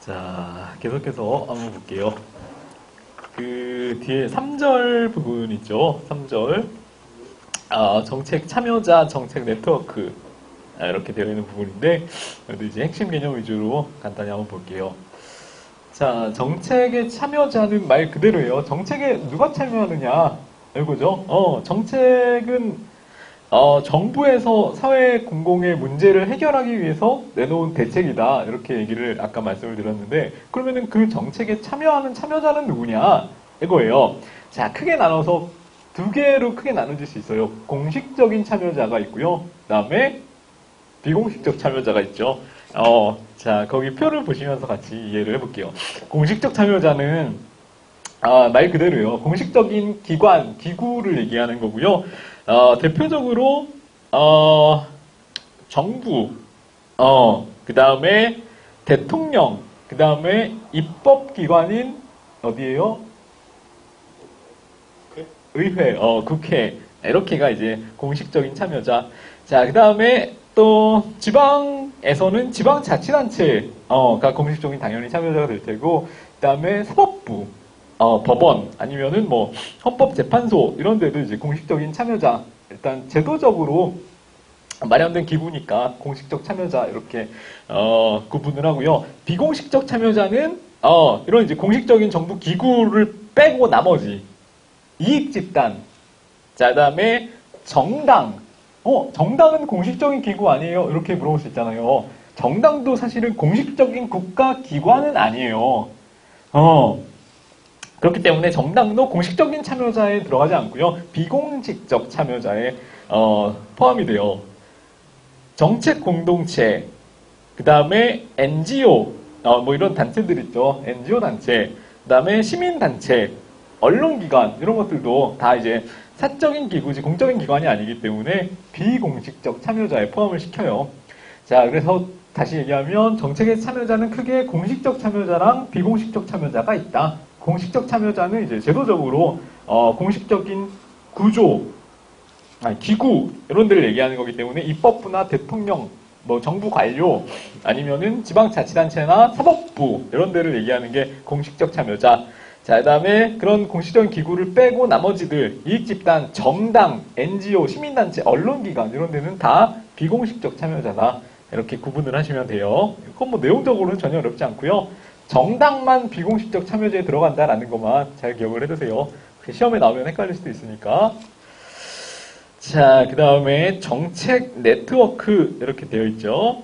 자, 계속해서 한번 볼게요. 그 뒤에 3절 부분 있죠. 3절. 정책 참여자, 정책 네트워크. 이렇게 되어 있는 부분인데, 그래도 이제 핵심 개념 위주로 간단히 한번 볼게요. 자, 정책의 참여자는 말 그대로예요. 정책에 누가 참여하느냐? 이거죠. 정책은 정부에서 사회 공공의 문제를 해결하기 위해서 내놓은 대책이다. 이렇게 얘기를 아까 말씀을 드렸는데, 그러면은 그 정책에 참여하는 참여자는 누구냐? 이거예요. 자, 크게 나눠서 두 개로 크게 나눠질 수 있어요. 공식적인 참여자가 있고요. 그 다음에 비공식적 참여자가 있죠. 자, 거기 표를 보시면서 같이 이해를 해볼게요. 공식적 참여자는 말 그대로요. 공식적인 기관, 기구를 얘기하는 거고요. 대표적으로 정부, 그 다음에 대통령, 그 다음에 입법기관인 어디예요? 의회, 국회 이렇게가 이제 공식적인 참여자. 자, 그 다음에 또 지방에서는 지방자치단체가 공식적인 당연히 참여자가 될 테고, 그 다음에 사법부. 법원 아니면은 뭐 헌법재판소 이런 데도 이제 공식적인 참여자, 일단 제도적으로 마련된 기구니까 공식적 참여자 이렇게 구분을 하고요. 비공식적 참여자는 이런 이제 공식적인 정부 기구를 빼고 나머지 이익집단, 자, 그다음에 정당. 정당은 공식적인 기구 아니에요? 이렇게 물어볼 수 있잖아요. 정당도 사실은 공식적인 국가 기관은 아니에요. 그렇기 때문에 정당도 공식적인 참여자에 들어가지 않고요. 비공식적 참여자에 포함이 돼요. 정책 공동체, 그 다음에 NGO, 뭐 이런 단체들 있죠. NGO 단체, 그 다음에 시민단체, 언론기관 이런 것들도 다 이제 사적인 기구지 공적인 기관이 아니기 때문에 비공식적 참여자에 포함을 시켜요. 자, 그래서 다시 얘기하면 정책의 참여자는 크게 공식적 참여자랑 비공식적 참여자가 있다. 공식적 참여자는 이제 제도적으로 공식적인 구조, 기구 이런 데를 얘기하는 거기 때문에 입법부나 대통령, 뭐 정부 관료 아니면은 지방자치단체나 사법부 이런 데를 얘기하는 게 공식적 참여자. 자, 그다음에 그런 공식적인 기구를 빼고 나머지들 이익집단, 정당, NGO, 시민단체, 언론기관 이런 데는 다 비공식적 참여자다. 이렇게 구분을 하시면 돼요. 그건 뭐 내용적으로는 전혀 어렵지 않고요. 정당만 비공식적 참여자에 들어간다라는 것만 잘 기억을 해두세요. 시험에 나오면 헷갈릴 수도 있으니까. 자, 그 다음에 정책 네트워크 이렇게 되어 있죠.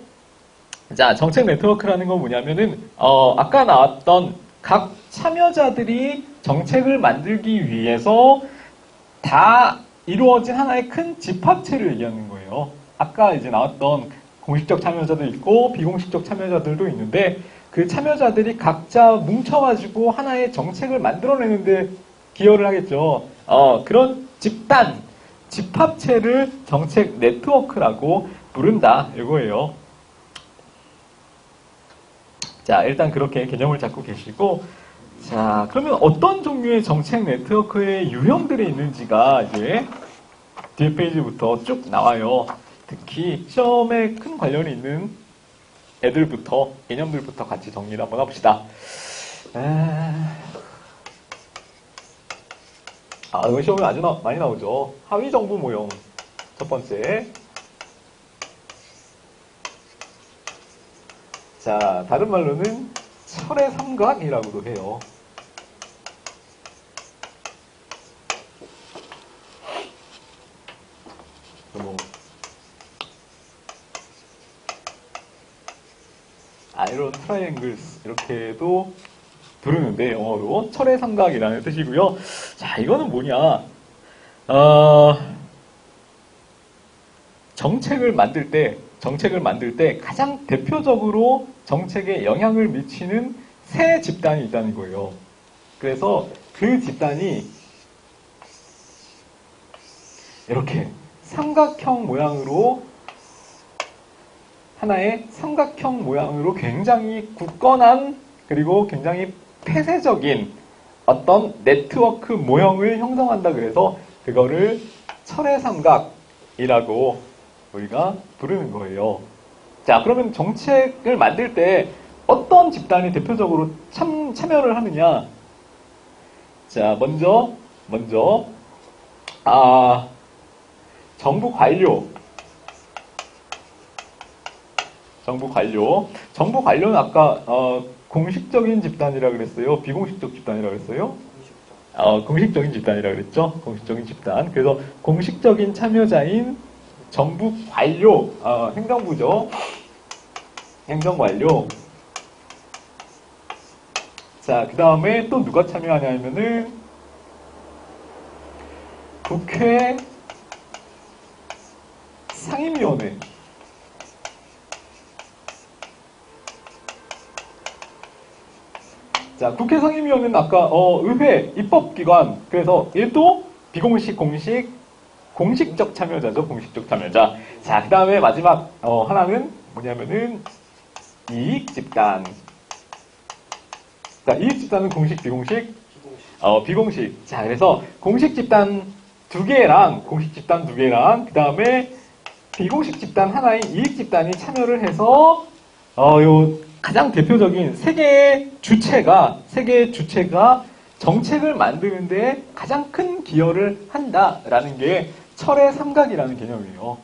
자, 정책 네트워크라는 건 뭐냐면은 아까 나왔던 각 참여자들이 정책을 만들기 위해서 다 이루어진 하나의 큰 집합체를 얘기하는 거예요. 아까 이제 나왔던 공식적 참여자도 있고 비공식적 참여자들도 있는데 그 참여자들이 각자 뭉쳐가지고 하나의 정책을 만들어내는데 기여를 하겠죠. 그런 집단, 집합체를 정책 네트워크라고 부른다. 이거예요. 자, 일단 그렇게 개념을 잡고 계시고, 자, 그러면 어떤 종류의 정책 네트워크의 유형들이 있는지가 이제 뒤에 페이지부터 쭉 나와요. 특히 시험에 큰 관련이 있는 애들부터, 개념들부터 같이 정리를 한번 해봅시다. 이거 시험에 아주 많이 나오죠. 하위 정부 모형. 첫 번째. 자, 다른 말로는 철의 삼각이라고도 해요. 아이론 트라이앵글스 이렇게도 부르는데 영어로 철의 삼각이라는 뜻이고요. 자, 이거는 뭐냐? 정책을 만들 때 가장 대표적으로 정책에 영향을 미치는 세 집단이 있다는 거예요. 그래서 그 집단이 이렇게 삼각형 모양으로 하나의 삼각형 모양으로 굉장히 굳건한 그리고 굉장히 폐쇄적인 어떤 네트워크 모형을 형성한다 그래서 그거를 철의 삼각이라고 우리가 부르는 거예요. 자, 그러면 정책을 만들 때 어떤 집단이 대표적으로 참여를 하느냐? 자, 먼저, 정부 관료. 정부 관료는 아까, 공식적인 집단이라 그랬어요? 비공식적 집단이라 그랬어요? 공식적인 집단이라 그랬죠? 공식적인 집단. 그래서 공식적인 참여자인 정부 관료, 행정부죠. 행정관료. 자, 그 다음에 또 누가 참여하냐면은 국회 상임위원회. 자, 국회 상임위원회는 아까 의회 입법기관. 그래서 얘도 비공식, 공식적 참여자죠. 공식적 참여자. 자, 그 다음에 마지막 하나는 뭐냐면은 이익집단. 자, 이익집단은 공식, 비공식? 비공식. 자, 그래서 공식 집단 두 개랑 그 다음에 비공식 집단 하나인 이익집단이 참여를 해서 요 가장 대표적인 세 개의 주체가 정책을 만드는데 가장 큰 기여를 한다라는 게 철의 삼각이라는 개념이에요.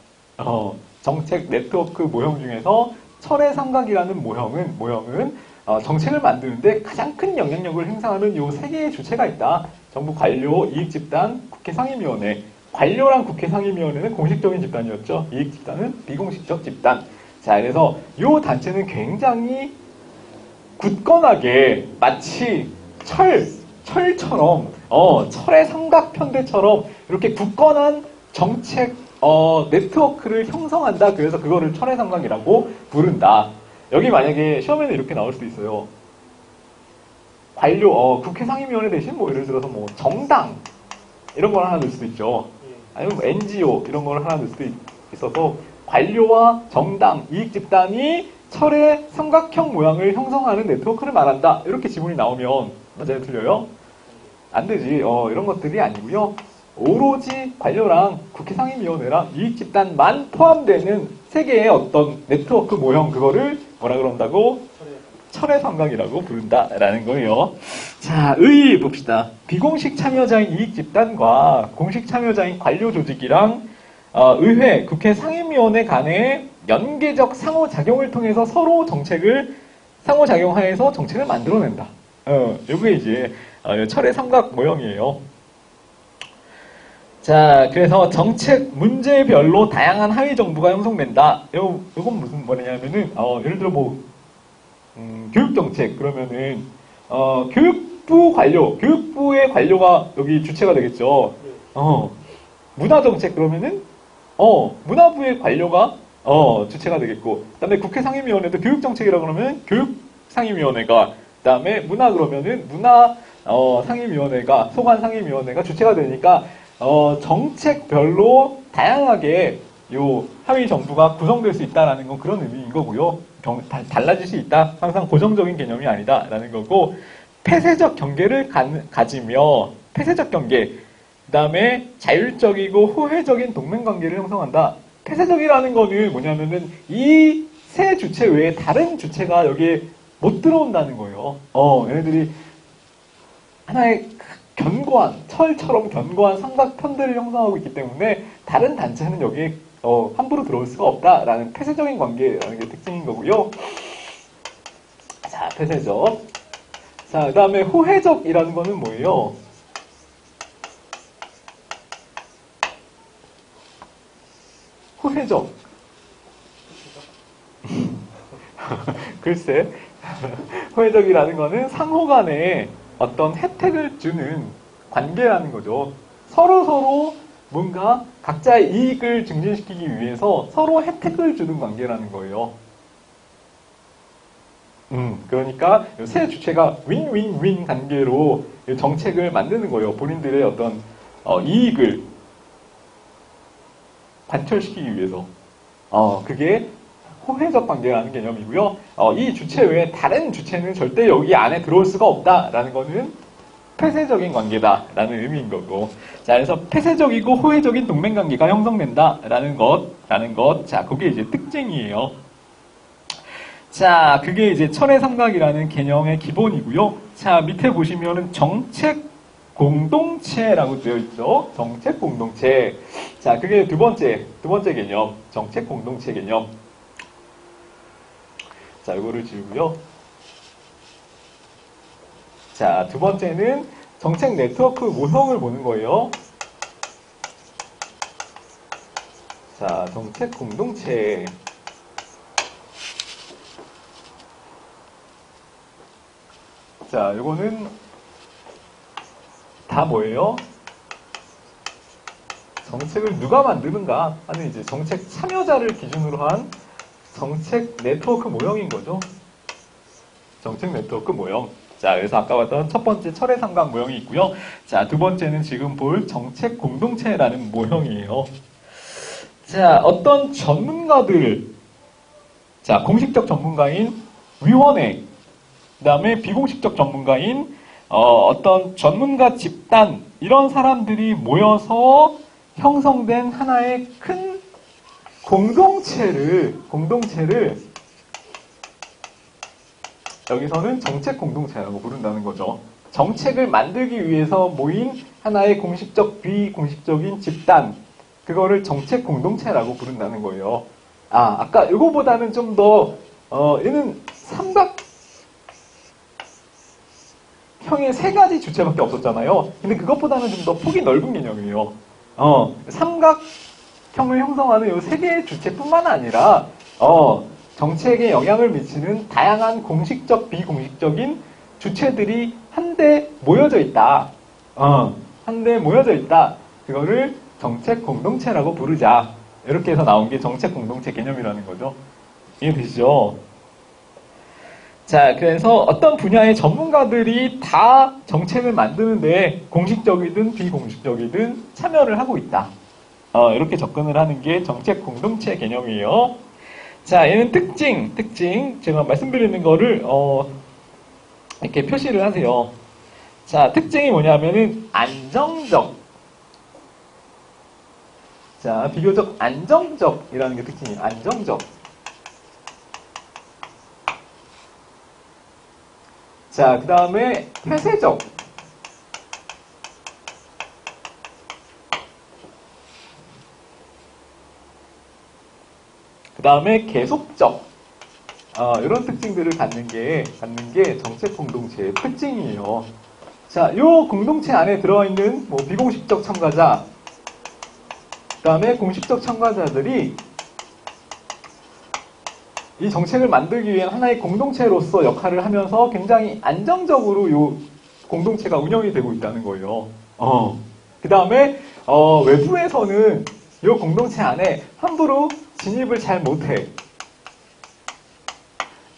정책 네트워크 모형 중에서 철의 삼각이라는 모형은 정책을 만드는데 가장 큰 영향력을 행사하는 요 세 개의 주체가 있다. 정부 관료, 이익집단, 국회 상임위원회. 관료랑 국회 상임위원회는 공식적인 집단이었죠. 이익집단은 비공식적 집단. 자, 그래서 요 단체는 굉장히 굳건하게 마치 철처럼 철의 삼각편대처럼 이렇게 굳건한 정책 네트워크를 형성한다. 그래서 그거를 철의 삼각이라고 부른다. 여기 만약에 시험에는 이렇게 나올 수도 있어요. 관료, 국회 상임위원회 대신 뭐 예를 들어서 뭐 정당 이런 걸 하나 넣을 수도 있죠. 아니면 뭐 NGO 이런 걸 하나 넣을 수도 있어서 관료와 정당, 이익집단이 철의 삼각형 모양을 형성하는 네트워크를 말한다. 이렇게 지문이 나오면 맞아요? 틀려요? 안 되지. 이런 것들이 아니고요. 오로지 관료랑 국회 상임위원회랑 이익집단만 포함되는 세 개의 어떤 네트워크 모형 그거를 뭐라 그런다고? 철의 삼각이라고 부른다라는 거예요. 자, 의 봅시다. 비공식 참여자인 이익집단과 공식 참여자인 관료 조직이랑 의회, 국회 상임위원회 간의 연계적 상호작용을 통해서 서로 상호작용하여서 정책을 만들어낸다. 요게 이제 철의 삼각 모형이에요. 자, 그래서 정책 문제별로 다양한 하위 정부가 형성된다. 요건 무슨 말이냐면은 예를 들어 뭐 교육정책 그러면은 교육부의 관료가 여기 주체가 되겠죠. 문화정책 그러면은 문화부의 관료가 주체가 되겠고, 그다음에 국회 상임위원회도 교육정책이라 그러면 교육상임위원회가, 그다음에 문화 그러면은 문화 상임위원회가, 소관 상임위원회가 주체가 되니까 정책별로 다양하게 요 하위 정부가 구성될 수 있다라는 건 그런 의미인 거고요. 달라질 수 있다. 항상 고정적인 개념이 아니다라는 거고, 폐쇄적 경계를 가지며 폐쇄적 경계, 그 다음에 자율적이고 호혜적인 동맹관계를 형성한다. 폐쇄적이라는 거는 뭐냐면은 이 세 주체 외에 다른 주체가 여기에 못 들어온다는 거예요. 얘네들이 하나의 견고한, 철처럼 견고한 삼각편들을 형성하고 있기 때문에 다른 단체는 여기에 함부로 들어올 수가 없다라는 폐쇄적인 관계라는 게 특징인 거고요. 자, 폐쇄적. 자, 그 다음에 호혜적이라는 거는 뭐예요? 호혜적. 글쎄. 호혜적이라는 거는 상호 간에 어떤 혜택을 주는 관계라는 거죠. 서로 뭔가 각자의 이익을 증진시키기 위해서 서로 혜택을 주는 관계라는 거예요. 그러니까 세 주체가 윈윈윈 관계로 정책을 만드는 거예요. 본인들의 어떤 이익을 관철시키기 위해서. 그게 호혜적 관계라는 개념이고요. 이 주체 외에 다른 주체는 절대 여기 안에 들어올 수가 없다라는 거는 폐쇄적인 관계다라는 의미인 거고. 자, 그래서 폐쇄적이고 호혜적인 동맹관계가 형성된다라는 것. 자, 그게 이제 특징이에요. 자, 그게 이제 철의 삼각이라는 개념의 기본이고요. 자, 밑에 보시면은 정책 공동체라고 되어 있죠. 정책 공동체. 자, 그게 두 번째 개념. 정책 공동체 개념. 자, 이거를 지우고요. 자, 두 번째는 정책 네트워크 모형을 보는 거예요. 자, 정책 공동체. 자, 이거는 다 뭐예요? 정책을 누가 만드는가 하는 이제 정책 참여자를 기준으로 한 정책 네트워크 모형인 거죠. 정책 네트워크 모형. 자, 그래서 아까 봤던 첫 번째 철의 삼각 모형이 있고요. 자, 두 번째는 지금 볼 정책 공동체라는 모형이에요. 자, 어떤 전문가들, 자, 공식적 전문가인 위원회, 그 다음에 비공식적 전문가인 어떤 전문가 집단, 이런 사람들이 모여서 형성된 하나의 큰 공동체를 여기서는 정책 공동체라고 부른다는 거죠. 정책을 만들기 위해서 모인 하나의 공식적, 비공식적인 집단, 그거를 정책 공동체라고 부른다는 거예요. 아, 아까 이거보다는 좀 더, 얘는 삼각형의 세 가지 주체밖에 없었잖아요. 근데 그것보다는 좀 더 폭이 넓은 개념이에요. 삼각형을 형성하는 이 세 개의 주체뿐만 아니라, 정책에 영향을 미치는 다양한 공식적, 비공식적인 주체들이 한데 모여져 있다. 한데 모여져 있다. 그거를 정책 공동체라고 부르자. 이렇게 해서 나온 게 정책 공동체 개념이라는 거죠. 이해되시죠? 자, 그래서 어떤 분야의 전문가들이 다 정책을 만드는데 공식적이든 비공식적이든 참여를 하고 있다. 이렇게 접근을 하는 게 정책 공동체 개념이에요. 자, 얘는 특징. 제가 말씀드리는 거를, 이렇게 표시를 하세요. 자, 특징이 뭐냐면은, 안정적. 자, 비교적 안정적이라는 게 특징이에요. 안정적. 자, 그 다음에 폐쇄적. 그 다음에 계속적. 이런 특징들을 갖는 게 정책 공동체의 특징이에요. 자, 요 공동체 안에 들어와 있는 뭐 비공식적 참가자, 그 다음에 공식적 참가자들이 이 정책을 만들기 위한 하나의 공동체로서 역할을 하면서 굉장히 안정적으로 요 공동체가 운영이 되고 있다는 거예요. 그 다음에 외부에서는 이 공동체 안에 함부로 진입을 잘 못해.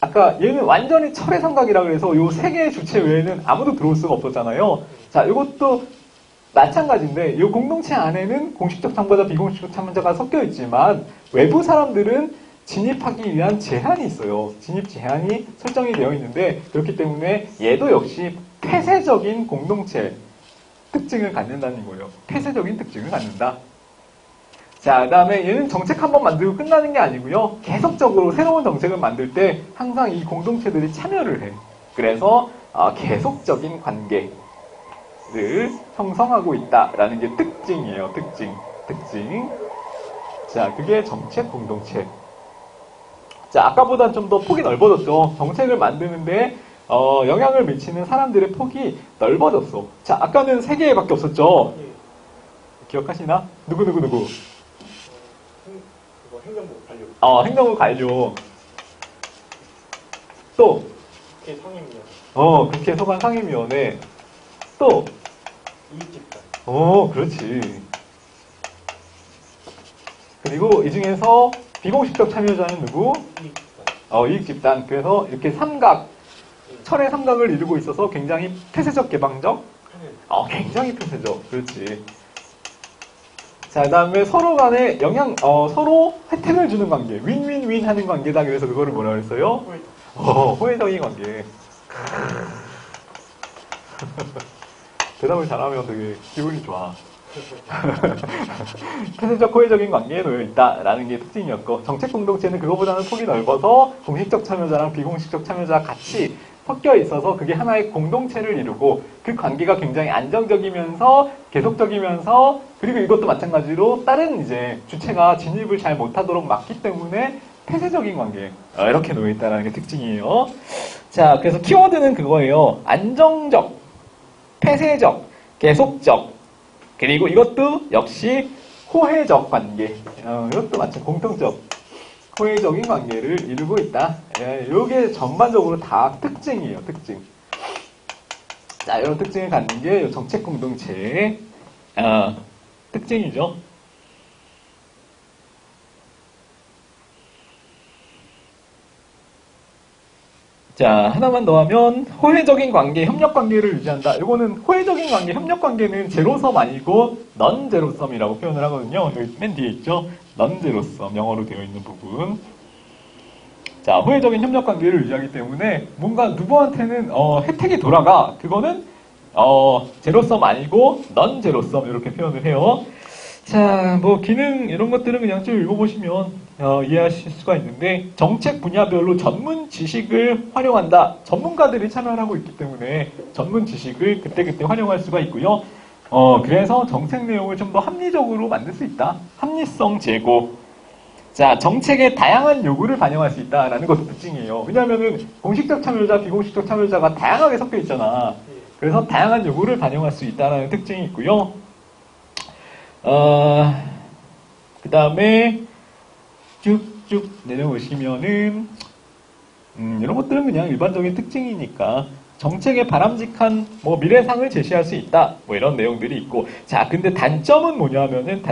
아까 얘는 완전히 철의 삼각이라 그래서 이 세 개의 주체 외에는 아무도 들어올 수가 없었잖아요. 자, 이것도 마찬가지인데 이 공동체 안에는 공식적 참가자, 비공식적 참가자가 섞여 있지만 외부 사람들은 진입하기 위한 제한이 있어요. 진입 제한이 설정이 되어 있는데 그렇기 때문에 얘도 역시 폐쇄적인 공동체 특징을 갖는다는 거예요. 폐쇄적인 특징을 갖는다. 자, 그 다음에 얘는 정책 한번 만들고 끝나는 게 아니고요. 계속적으로 새로운 정책을 만들 때 항상 이 공동체들이 참여를 해. 그래서 계속적인 관계를 형성하고 있다라는 게 특징이에요. 특징. 자, 그게 정책 공동체. 자, 아까보다 좀 더 폭이 넓어졌죠. 정책을 만드는데 영향을 미치는 사람들의 폭이 넓어졌어. 자, 아까는 3개밖에 없었죠. 기억하시나? 누구? 그거 행정부 관료. 행정부 관료. 또 국회 상임위원. 국회 소관 상임위원회. 또 이익집단. 그렇지. 그리고 이 중에서 비공식적 참여자는 누구? 이익집단. 이익집단. 그래서 이렇게 철의 삼각을 이루고 있어서 굉장히 폐쇄적 개방적? 굉장히 폐쇄적. 그렇지. 자, 그 다음에 서로 간에 서로 혜택을 주는 관계. 윈윈윈 하는 관계다. 그래서 그거를 뭐라 그랬어요? 호혜적인 관계. 대답을 잘하면 되게 기분이 좋아. 폐쇄적 호혜적인 관계에 놓여 있다라는 게 특징이었고, 정책 공동체는 그거보다는 폭이 넓어서 공식적 참여자랑 비공식적 참여자가 같이 섞여 있어서 그게 하나의 공동체를 이루고, 그 관계가 굉장히 안정적이면서 계속적이면서, 그리고 이것도 마찬가지로 다른 이제 주체가 진입을 잘 못하도록 막기 때문에 폐쇄적인 관계, 이렇게 놓여 있다는 게 특징이에요. 자, 그래서 키워드는 그거예요. 안정적, 폐쇄적, 계속적, 그리고 이것도 역시 호혜적 관계. 이것도 마찬가지 공통적 호혜적인 관계를 이루고 있다. 이게 전반적으로 다 특징이에요. 특징. 자, 이런 특징을 갖는 게 정책 공동체의 특징이죠. 자, 하나만 더 하면 호혜적인 관계, 협력 관계를 유지한다. 이거는 호혜적인 관계, 협력 관계는 제로섬 아니고 넌 제로섬이라고 표현을 하거든요. 여기 맨 뒤에 있죠. 넌 제로섬, 영어로 되어 있는 부분. 자, 호혜적인 협력 관계를 유지하기 때문에 뭔가 누구한테는 혜택이 돌아가. 그거는 제로섬 아니고 넌 제로섬 이렇게 표현을 해요. 자, 뭐 기능 이런 것들은 그냥 좀 읽어보시면 이해하실 수가 있는데, 정책 분야별로 전문 지식을 활용한다. 전문가들이 참여를 하고 있기 때문에 전문 지식을 그때그때 활용할 수가 있고요. 그래서 정책 내용을 좀 더 합리적으로 만들 수 있다. 합리성 제고. 자, 정책의 다양한 요구를 반영할 수 있다라는 것도 특징이에요. 왜냐하면은 공식적 참여자, 비공식적 참여자가 다양하게 섞여 있잖아. 그래서 다양한 요구를 반영할 수 있다는 특징이 있고요. 그 다음에 쭉쭉 내려오시면은 이런 것들은 그냥 일반적인 특징이니까 정책의 바람직한 미래상을 제시할 수 있다, 이런 내용들이 있고. 자, 근데 단점은 뭐냐면은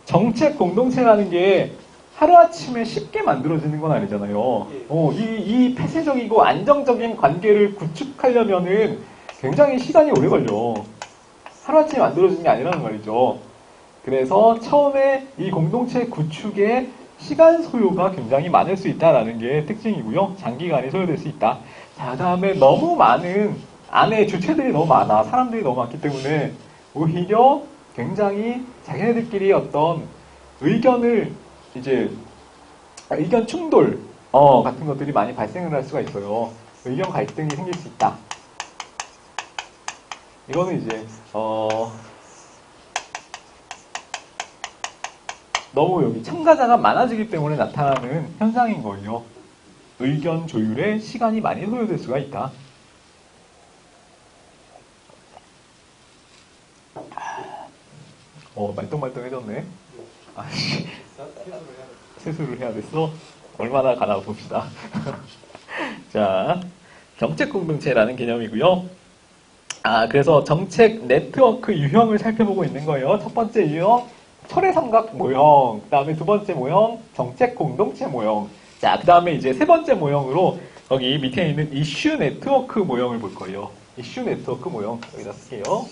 정책 공동체라는 게 하루아침에 쉽게 만들어지는 건 아니잖아요. 이 폐쇄적이고 안정적인 관계를 구축하려면은 굉장히 시간이 오래 걸려. 하루아침에 만들어지는 게 아니라는 말이죠. 그래서 처음에 이 공동체 구축에 시간 소요가 굉장히 많을 수 있다는 게 특징이고요. 장기간에 소요될 수 있다. 자, 다음에 너무 많은 안에 주체들이 너무 많아. 사람들이 너무 많기 때문에 오히려 굉장히 자기네들끼리 어떤 의견 충돌 같은 것들이 많이 발생을 할 수가 있어요. 의견 갈등이 생길 수 있다. 이거는 이제 너무 여기 참가자가 많아지기 때문에 나타나는 현상인 거예요. 의견 조율에 시간이 많이 소요될 수가 있다. 말똥말똥해졌네. 세수를 해야 됐어? 얼마나 가나 봅시다. 자, 정책 공동체라는 개념이고요. 그래서 정책 네트워크 유형을 살펴보고 있는 거예요. 첫 번째 유형, 철의 삼각 모형. 그 다음에 두 번째 모형, 정책 공동체 모형. 자, 그 다음에 이제 세 번째 모형으로 여기 밑에 있는 이슈 네트워크 모형을 볼 거예요. 이슈 네트워크 모형. 여기다 쓸게요.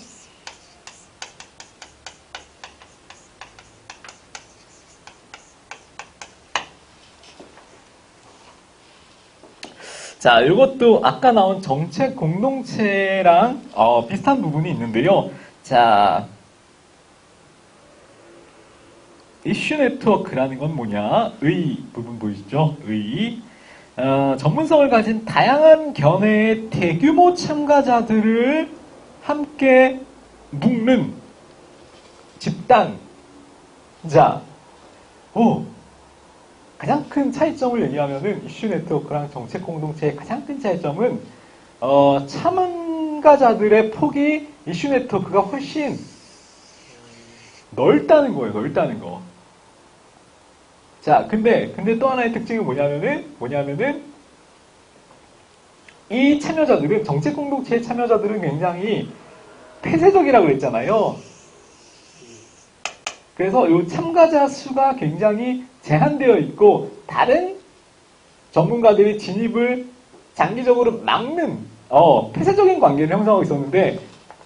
자, 이것도 아까 나온 정책 공동체랑 비슷한 부분이 있는데요. 자, 이슈 네트워크라는 건 뭐냐? 의 부분 보이시죠? 전문성을 가진 다양한 견해의 대규모 참가자들을 함께 묶는 집단. 자, 가장 큰 차이점을 얘기하면은 이슈 네트워크랑 정책 공동체의 가장 큰 차이점은 참가자들의 폭이 이슈 네트워크가 훨씬 넓다는 거예요. 넓다는 거. 자, 근데 또 하나의 특징은 뭐냐면은 이 참여자들은, 정책 공동체의 참여자들은 굉장히 폐쇄적이라고 그랬잖아요. 그래서 이 참가자 수가 굉장히 제한되어 있고, 다른 전문가들이 진입을 장기적으로 막는 폐쇄적인 관계를 형성하고 있었는데,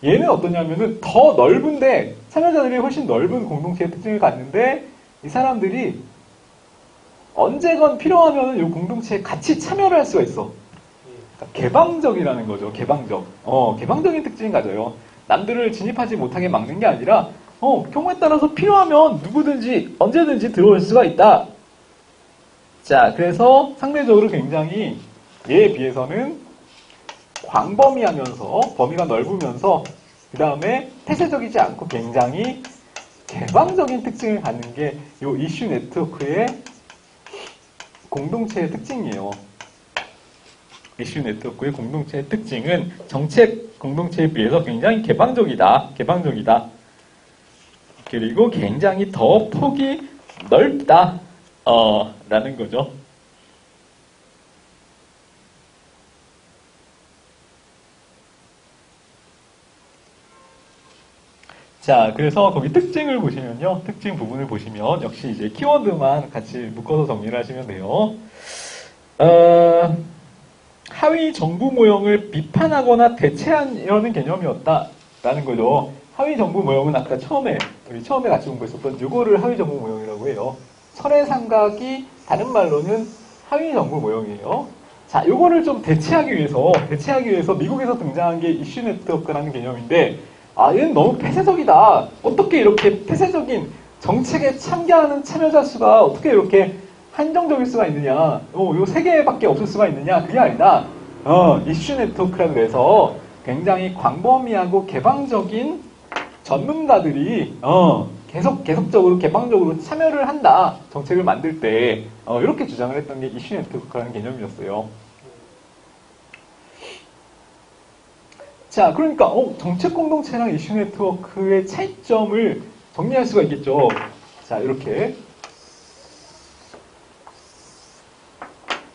얘는 어떠냐면은 더 넓은데, 참여자들이 훨씬 넓은 공동체의 특징을 갖는데, 이 사람들이 언제건 필요하면 이 공동체에 같이 참여를 할 수가 있어. 그러니까 개방적이라는 거죠. 개방적인 특징을 가져요. 남들을 진입하지 못하게 막는 게 아니라 경우에 따라서 필요하면 누구든지 언제든지 들어올 수가 있다. 자, 그래서 상대적으로 굉장히 얘에 비해서는 광범위하면서 범위가 넓으면서 그 다음에 폐쇄적이지 않고 굉장히 개방적인 특징을 갖는 게 이 이슈 네트워크의 공동체의 특징이에요. 이슈 네트워크의 공동체의 특징은 정책 공동체에 비해서 굉장히 개방적이다. 그리고 굉장히 더 폭이 넓다. 라는 거죠. 자, 그래서 거기 특징을 보시면요. 특징 부분을 보시면 역시 이제 키워드만 같이 묶어서 정리를 하시면 돼요. 하위 정부 모형을 비판하거나 대체하려는 개념이었다라는 거죠. 하위 정부 모형은 아까 우리 처음에 같이 공부했었던 요거를 하위 정부 모형이라고 해요. 철의 삼각이 다른 말로는 하위 정부 모형이에요. 자, 요거를 좀 대체하기 위해서 미국에서 등장한 게 이슈 네트워크라는 개념인데, 얘는 너무 폐쇄적이다. 어떻게 이렇게 폐쇄적인 정책에 참여하는 참여자 수가 어떻게 이렇게 한정적일 수가 있느냐. 요 3개밖에 없을 수가 있느냐. 그게 아니다. 이슈 네트워크라고 해서 굉장히 광범위하고 개방적인 전문가들이, 계속적으로 개방적으로 참여를 한다. 정책을 만들 때. 이렇게 주장을 했던 게 이슈 네트워크라는 개념이었어요. 자, 그러니까 정책 공동체랑 이슈 네트워크의 차이점을 정리할 수가 있겠죠. 자, 이렇게.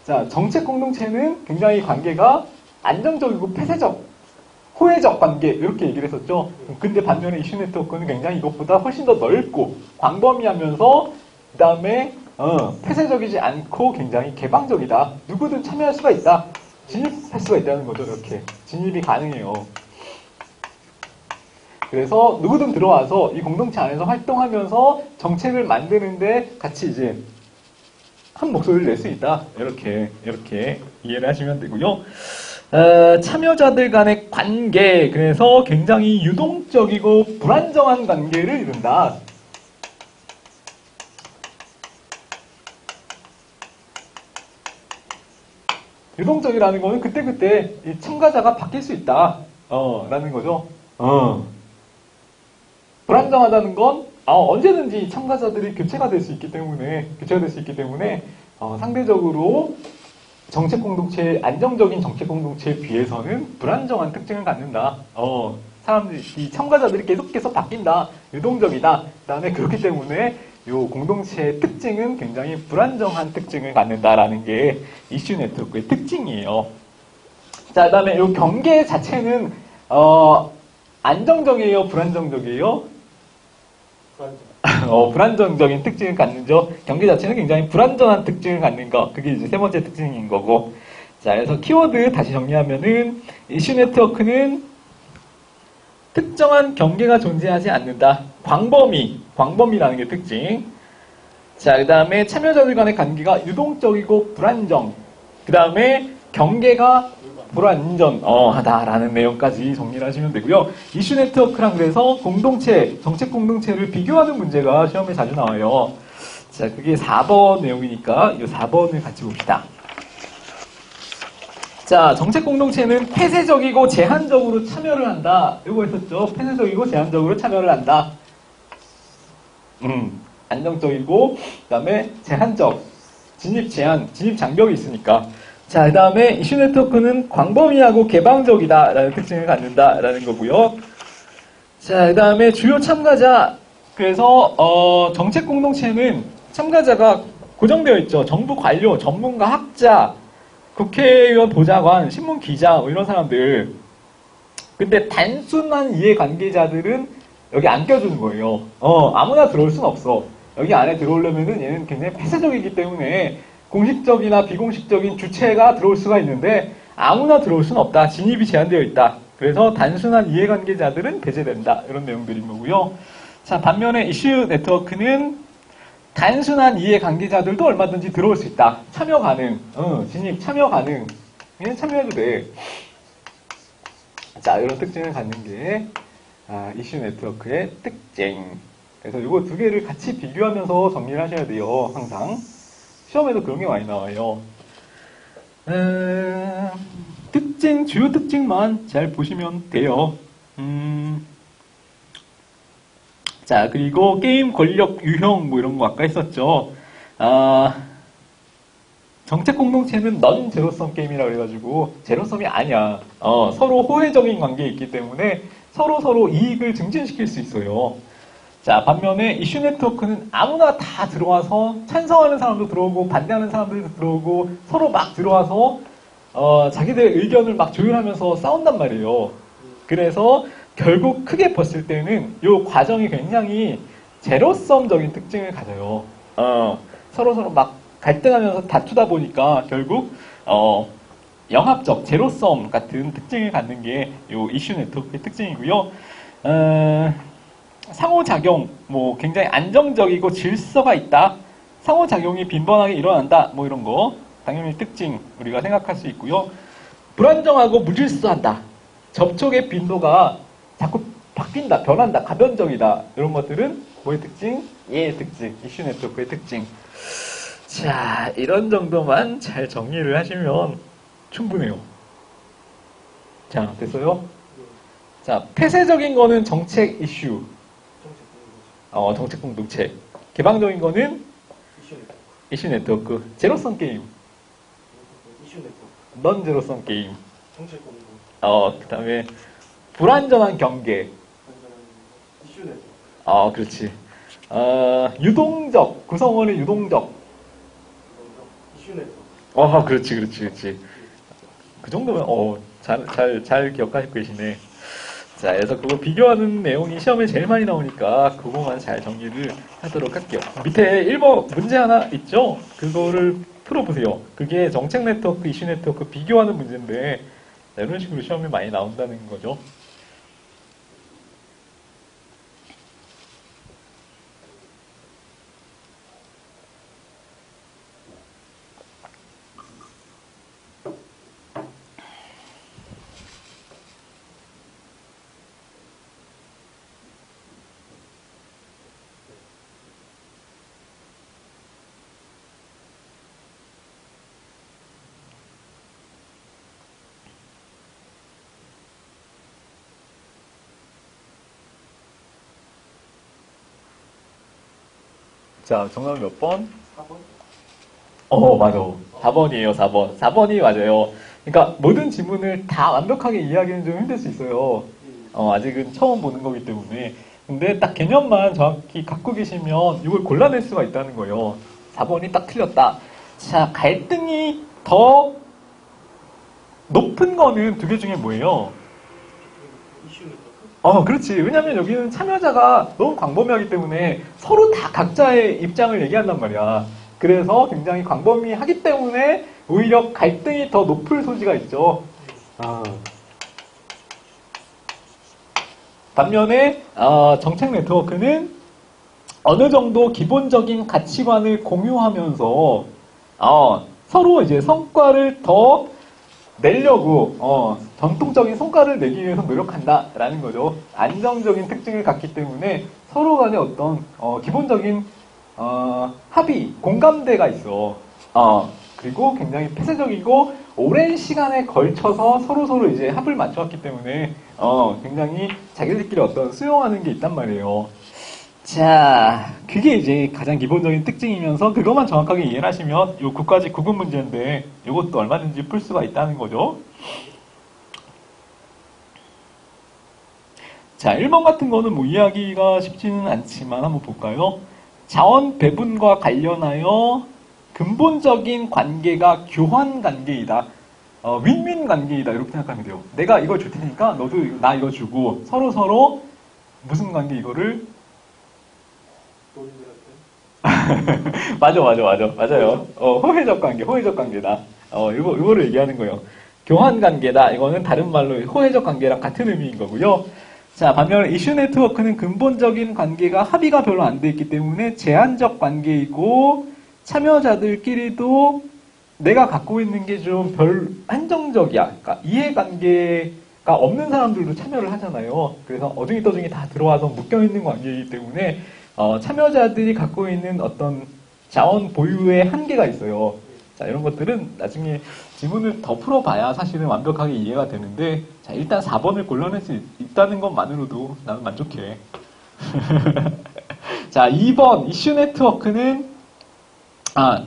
자, 정책 공동체는 굉장히 관계가 안정적이고 폐쇄적, 호혜적 관계 이렇게 얘기를 했었죠. 근데 반면에 이슈 네트워크는 굉장히 이것보다 훨씬 더 넓고 광범위하면서 그 다음에 폐쇄적이지 않고 굉장히 개방적이다. 누구든 참여할 수가 있다. 진입할 수가 있다는 거죠. 이렇게 진입이 가능해요. 그래서 누구든 들어와서 이 공동체 안에서 활동하면서 정책을 만드는데 같이 이제 한 목소리를 낼 수 있다. 이렇게 이해를 하시면 되고요. 참여자들 간의 관계, 그래서 굉장히 유동적이고 불안정한 관계를 이룬다. 유동적이라는 거는 그때그때 이 참가자가 바뀔 수 있다. 라는 거죠. 불안정하다는 건 언제든지 참가자들이 교체가 될 수 있기 때문에 상대적으로 정책 공동체, 안정적인 정책 공동체에 비해서는 불안정한 특징을 갖는다. 이 참가자들이 계속 바뀐다. 유동적이다. 그 다음에 그렇기 때문에 이 공동체의 특징은 굉장히 불안정한 특징을 갖는다라는 게 이슈 네트워크의 특징이에요. 자, 그 다음에 이 경계 자체는 안정적이에요? 불안정적이에요? 불안정적인 특징을 갖는죠. 경계 자체는 굉장히 불안정한 특징을 갖는 거. 그게 이제 세 번째 특징인 거고. 자, 그래서 키워드 다시 정리하면은 이슈 네트워크는 특정한 경계가 존재하지 않는다. 광범위라는 게 특징. 자, 그 다음에 참여자들 간의 관계가 유동적이고 불안정. 그 다음에 경계가 불완전하다라는 내용까지 정리를 하시면 되고요. 이슈 네트워크랑 그래서 정책 공동체를 비교하는 문제가 시험에 자주 나와요. 자, 그게 4번 내용이니까 이 4번을 같이 봅시다. 자, 정책 공동체는 폐쇄적이고 제한적으로 참여를 한다. 이거 했었죠. 폐쇄적이고 제한적으로 참여를 한다. 안정적이고, 그 다음에 제한적, 진입 장벽이 있으니까. 자, 그 다음에 이슈 네트워크는 광범위하고 개방적이다라는 특징을 갖는다라는 거고요. 자, 그 다음에 주요 참가자. 그래서 정책 공동체는 참가자가 고정되어 있죠. 정부 관료, 전문가, 학자, 국회의원, 보좌관, 신문 기자 이런 사람들. 근데 단순한 이해관계자들은 여기 안 껴주는 거예요. 아무나 들어올 순 없어. 여기 안에 들어오려면은 얘는 굉장히 폐쇄적이기 때문에 공식적이나 비공식적인 주체가 들어올 수가 있는데 아무나 들어올 수는 없다. 진입이 제한되어 있다. 그래서 단순한 이해관계자들은 배제된다. 이런 내용들인 거고요. 자, 반면에 이슈 네트워크는 단순한 이해관계자들도 얼마든지 들어올 수 있다. 참여 가능. 진입 참여 가능. 얘는 참여해도 돼. 자, 이런 특징을 갖는 게 이슈 네트워크의 특징. 그래서 이거 두 개를 같이 비교하면서 정리를 하셔야 돼요. 항상. 시험에도 그런 게 많이 나와요. 특징, 주요 특징만 잘 보시면 돼요. 자, 그리고 게임 권력 유형 뭐 이런 거 아까 했었죠. 정책 공동체는 넌 제로섬 게임이라고 해가지고 제로섬이 아니야. 서로 호혜적인 관계에 있기 때문에 서로 이익을 증진시킬 수 있어요. 자, 반면에 이슈 네트워크는 아무나 다 들어와서 찬성하는 사람도 들어오고 반대하는 사람들도 들어오고 서로 막 들어와서 자기들의 의견을 막 조율하면서 싸운단 말이에요. 그래서 결국 크게 봤을 때는 이 과정이 굉장히 제로섬적인 특징을 가져요. 서로 막 갈등하면서 다투다 보니까 결국 영합적 제로섬 같은 특징을 갖는 게 이 이슈 네트워크의 특징이고요. 상호작용, 뭐 굉장히 안정적이고 질서가 있다. 상호작용이 빈번하게 일어난다. 뭐 이런 거 당연히 특징 우리가 생각할 수 있고요. 불안정하고 무질서하다. 접촉의 빈도가 자꾸 바뀐다, 변한다, 가변적이다. 이런 것들은 뭐의 특징? 얘의 특징, 이슈 네트워크의 특징. 자, 이런 정도만 잘 정리를 하시면 충분해요. 자, 됐어요? 자, 폐쇄적인 거는 정책 이슈. 정책 공동체. 개방적인 거는 이슈 네트워크. 제로섬 게임. 이슈 네트워크. 넌 제로섬 게임. 정책 공동. 그 다음에 불안전한 경계. 이슈 네트워크. 그렇지. 유동적. 구성원의 유동적. 이슈 네트워크. 그렇지. 그 정도면, 잘 기억하시고 계시네. 자, 그래서 그거 비교하는 내용이 시험에 제일 많이 나오니까 그거만 잘 정리를 하도록 할게요. 밑에 1번 문제 하나 있죠? 그거를 풀어보세요. 그게 정책 네트워크, 이슈 네트워크 비교하는 문제인데 이런 식으로 시험에 많이 나온다는 거죠. 자, 정답은 몇 번? 4번? 맞아. 4번이에요, 4번. 4번이 맞아요. 그러니까 모든 지문을 다 완벽하게 이해하기는 좀 힘들 수 있어요. 아직은 처음 보는 거기 때문에. 근데 딱 개념만 정확히 갖고 계시면 이걸 골라낼 수가 있다는 거예요. 4번이 딱 틀렸다. 자, 갈등이 더 높은 거는 두 개 중에 뭐예요? 이슈 네트워크. 그렇지. 왜냐면 여기는 참여자가 너무 광범위하기 때문에 서로 다 각자의 입장을 얘기한단 말이야. 그래서 굉장히 광범위하기 때문에 오히려 갈등이 더 높을 소지가 있죠. 반면에 정책 네트워크는 어느 정도 기본적인 가치관을 공유하면서 서로 이제 성과를 더 내려고 전통적인 성과를 내기 위해서 노력한다라는 거죠. 안정적인 특징을 갖기 때문에 서로 간에 어떤 기본적인 합의, 공감대가 있어. 그리고 굉장히 폐쇄적이고 오랜 시간에 걸쳐서 서로 이제 합을 맞춰왔기 때문에 굉장히 자기들끼리 어떤 수용하는 게 있단 말이에요. 자, 그게 이제 가장 기본적인 특징이면서 그것만 정확하게 이해를 하시면 요 9까지 구분 문제인데 이것도 얼마든지 풀 수가 있다는 거죠. 자, 1번 같은 거는 뭐 이해하기가 쉽지는 않지만 한번 볼까요? 자원 배분과 관련하여 근본적인 관계가 교환 관계이다. 윈윈 관계이다. 이렇게 생각하면 돼요. 내가 이걸 줄 테니까 너도 나 이거 주고 서로 무슨 관계 이거를 맞아요. 호혜적 관계다. 이거를 얘기하는 거예요. 교환 관계다. 이거는 다른 말로 호혜적 관계랑 같은 의미인 거고요. 자, 반면에 이슈 네트워크는 근본적인 관계가 합의가 별로 안 돼 있기 때문에 제한적 관계이고 참여자들끼리도 내가 갖고 있는 게 좀 한정적이야. 그러니까 이해관계 없는 사람들도 참여를 하잖아요. 그래서 어중이 떠중이 다 들어와서 묶여있는 관계이기 때문에 참여자들이 갖고 있는 어떤 자원 보유의 한계가 있어요. 자, 이런 것들은 나중에 지문을 더 풀어봐야 사실은 완벽하게 이해가 되는데, 자, 일단 4번을 골라낼 수 있다는 것만으로도 나는 만족해. 자, 2번 이슈 네트워크는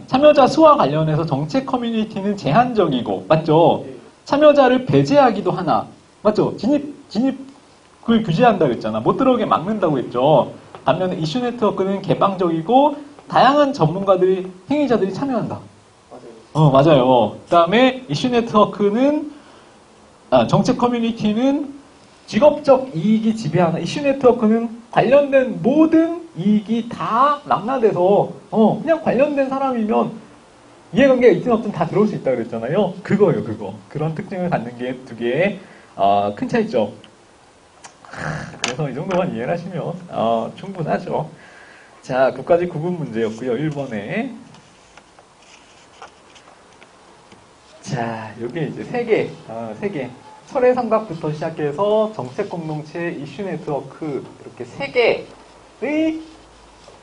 참여자 수와 관련해서 정책 커뮤니티는 제한적이고, 맞죠? 참여자를 배제하기도 하나, 맞죠? 진입을 규제한다 그랬잖아. 못 들어오게 막는다고 했죠. 반면에 이슈 네트워크는 개방적이고 다양한 전문가들이, 행위자들이 참여한다. 맞아요. 그 다음에 이슈 네트워크는, 정책 커뮤니티는 직업적 이익이 지배하나, 이슈 네트워크는 관련된 모든 이익이 다 낙나돼서, 그냥 관련된 사람이면 이해관계가 있든 없든 다 들어올 수 있다 그랬잖아요. 그거예요, 그거. 그런 특징을 갖는 게 두 개의, 큰 차이점. 그래서 이 정도만 이해를 하시면, 충분하죠. 자, 그까지 구분 문제였고요. 1번에. 자, 여기 이제 세 개. 철의 삼각부터 시작해서 정책 공동체, 이슈 네트워크, 이렇게 세 개의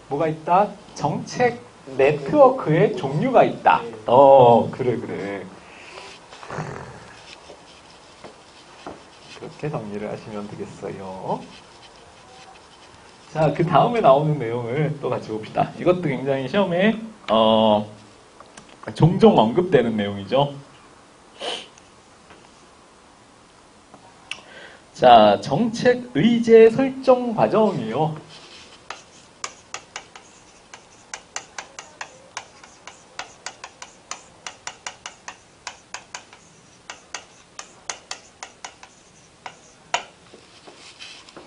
뭐가 있다? 정책 네트워크의 종류가 있다. 그래. 그렇게 정리를 하시면 되겠어요. 자, 그 다음에 나오는 내용을 또 같이 봅시다. 이것도 굉장히 시험에, 종종 언급되는 내용이죠. 자, 정책 의제 설정 과정이에요.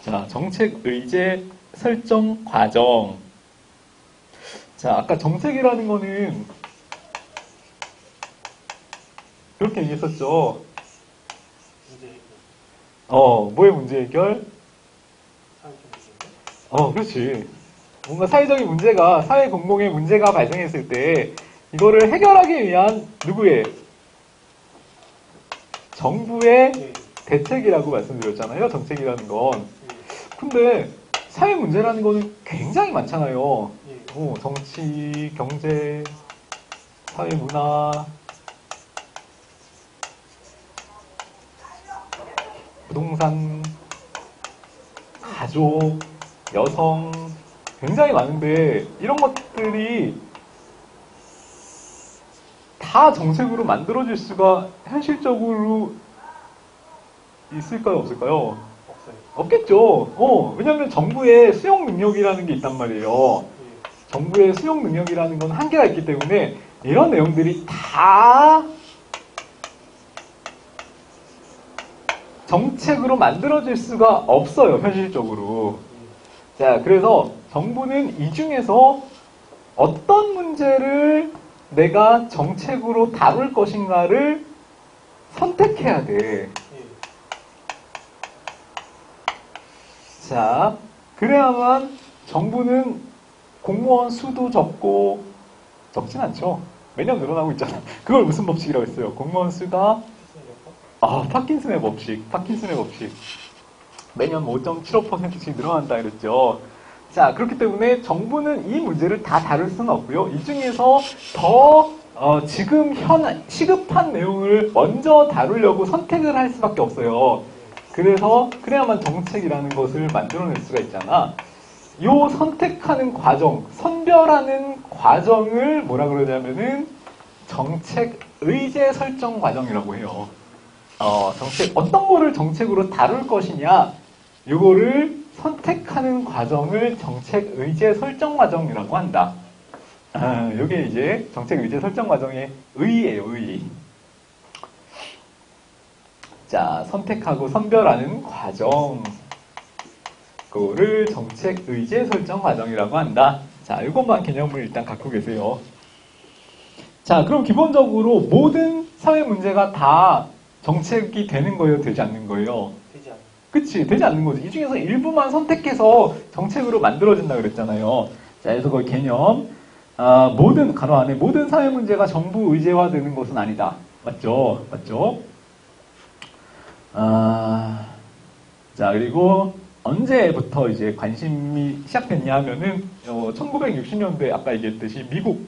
자, 정책 의제 설정 과정. 자, 아까 정책이라는 거는 그렇게 얘기했었죠. 뭐의 문제 해결? 그렇지. 뭔가 사회적인 문제가, 사회 공공의 문제가 발생했을 때, 이거를 해결하기 위한 누구의? 정부의 대책이라고 말씀드렸잖아요. 정책이라는 건. 근데, 사회 문제라는 거는 굉장히 많잖아요. 정치, 경제, 사회 문화, 부동산, 가족, 여성, 굉장히 많은데 이런 것들이 다 정책으로 만들어질 수가 현실적으로 있을까요? 없을까요? 없겠죠. 왜냐하면 정부의 수용 능력이라는 게 있단 말이에요. 정부의 수용 능력이라는 건 한계가 있기 때문에 이런 내용들이 다 정책으로 만들어질 수가 없어요, 현실적으로. 자, 그래서 정부는 이 중에서 어떤 문제를 내가 정책으로 다룰 것인가를 선택해야 돼. 자, 그래야만 정부는 공무원 수도 적고, 적진 않죠. 매년 늘어나고 있잖아. 그걸 무슨 법칙이라고 했어요? 공무원 수가 파킨슨의 법칙. 매년 5.75%씩 늘어난다 그랬죠. 자, 그렇기 때문에 정부는 이 문제를 다 다룰 수는 없고요. 이 중에서 더 지금 시급한 내용을 먼저 다루려고 선택을 할 수밖에 없어요. 그래야만 정책이라는 것을 만들어낼 수가 있잖아. 요 선택하는 과정, 선별하는 과정을 뭐라 그러냐면은 정책 의제 설정 과정이라고 해요. 어떤 거를 정책으로 다룰 것이냐, 요거를 선택하는 과정을 정책 의제 설정 과정이라고 한다. 요게 이제 정책 의제 설정 과정의 의의예요, 의의. 자, 선택하고 선별하는 과정. 그거를 정책 의제 설정 과정이라고 한다. 자, 이것만 개념을 일단 갖고 계세요. 자, 그럼 기본적으로 모든 사회 문제가 다 정책이 되는 거예요? 되지 않는 거예요? 되지 않아요. 그치, 되지 않는 거지. 이 중에서 일부만 선택해서 정책으로 만들어진다 그랬잖아요. 자, 그래서 그 개념, 가로 안에 모든 사회 문제가 정부 의제화되는 것은 아니다. 맞죠? 자, 그리고 언제부터 이제 관심이 시작됐냐 하면은, 1960년대 아까 얘기했듯이 미국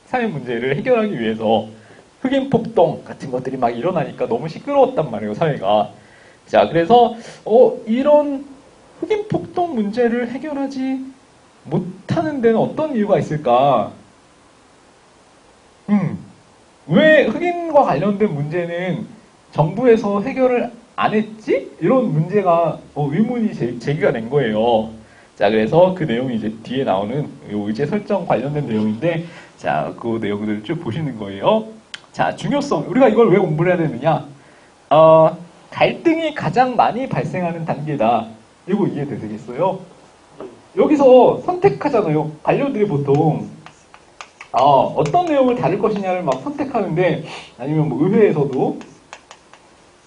사회 문제를 해결하기 위해서 흑인 폭동 같은 것들이 막 일어나니까 너무 시끄러웠단 말이에요, 사회가. 자, 그래서, 이런 흑인 폭동 문제를 해결하지 못하는 데는 어떤 이유가 있을까? 왜 흑인과 관련된 문제는 정부에서 해결을 안 했지? 이런 문제가 의문이 제기가 된 거예요. 자, 그래서 그 내용이 이제 뒤에 나오는 요 의제 설정 관련된 내용인데, 자, 그 내용들을 쭉 보시는 거예요. 자, 중요성. 우리가 이걸 왜 공부를 해야 되느냐? 갈등이 가장 많이 발생하는 단계다. 이거 이해되시겠어요? 여기서 선택하잖아요. 관료들이 보통 어떤 내용을 다룰 것이냐를 막 선택하는데, 아니면 뭐 의회에서도,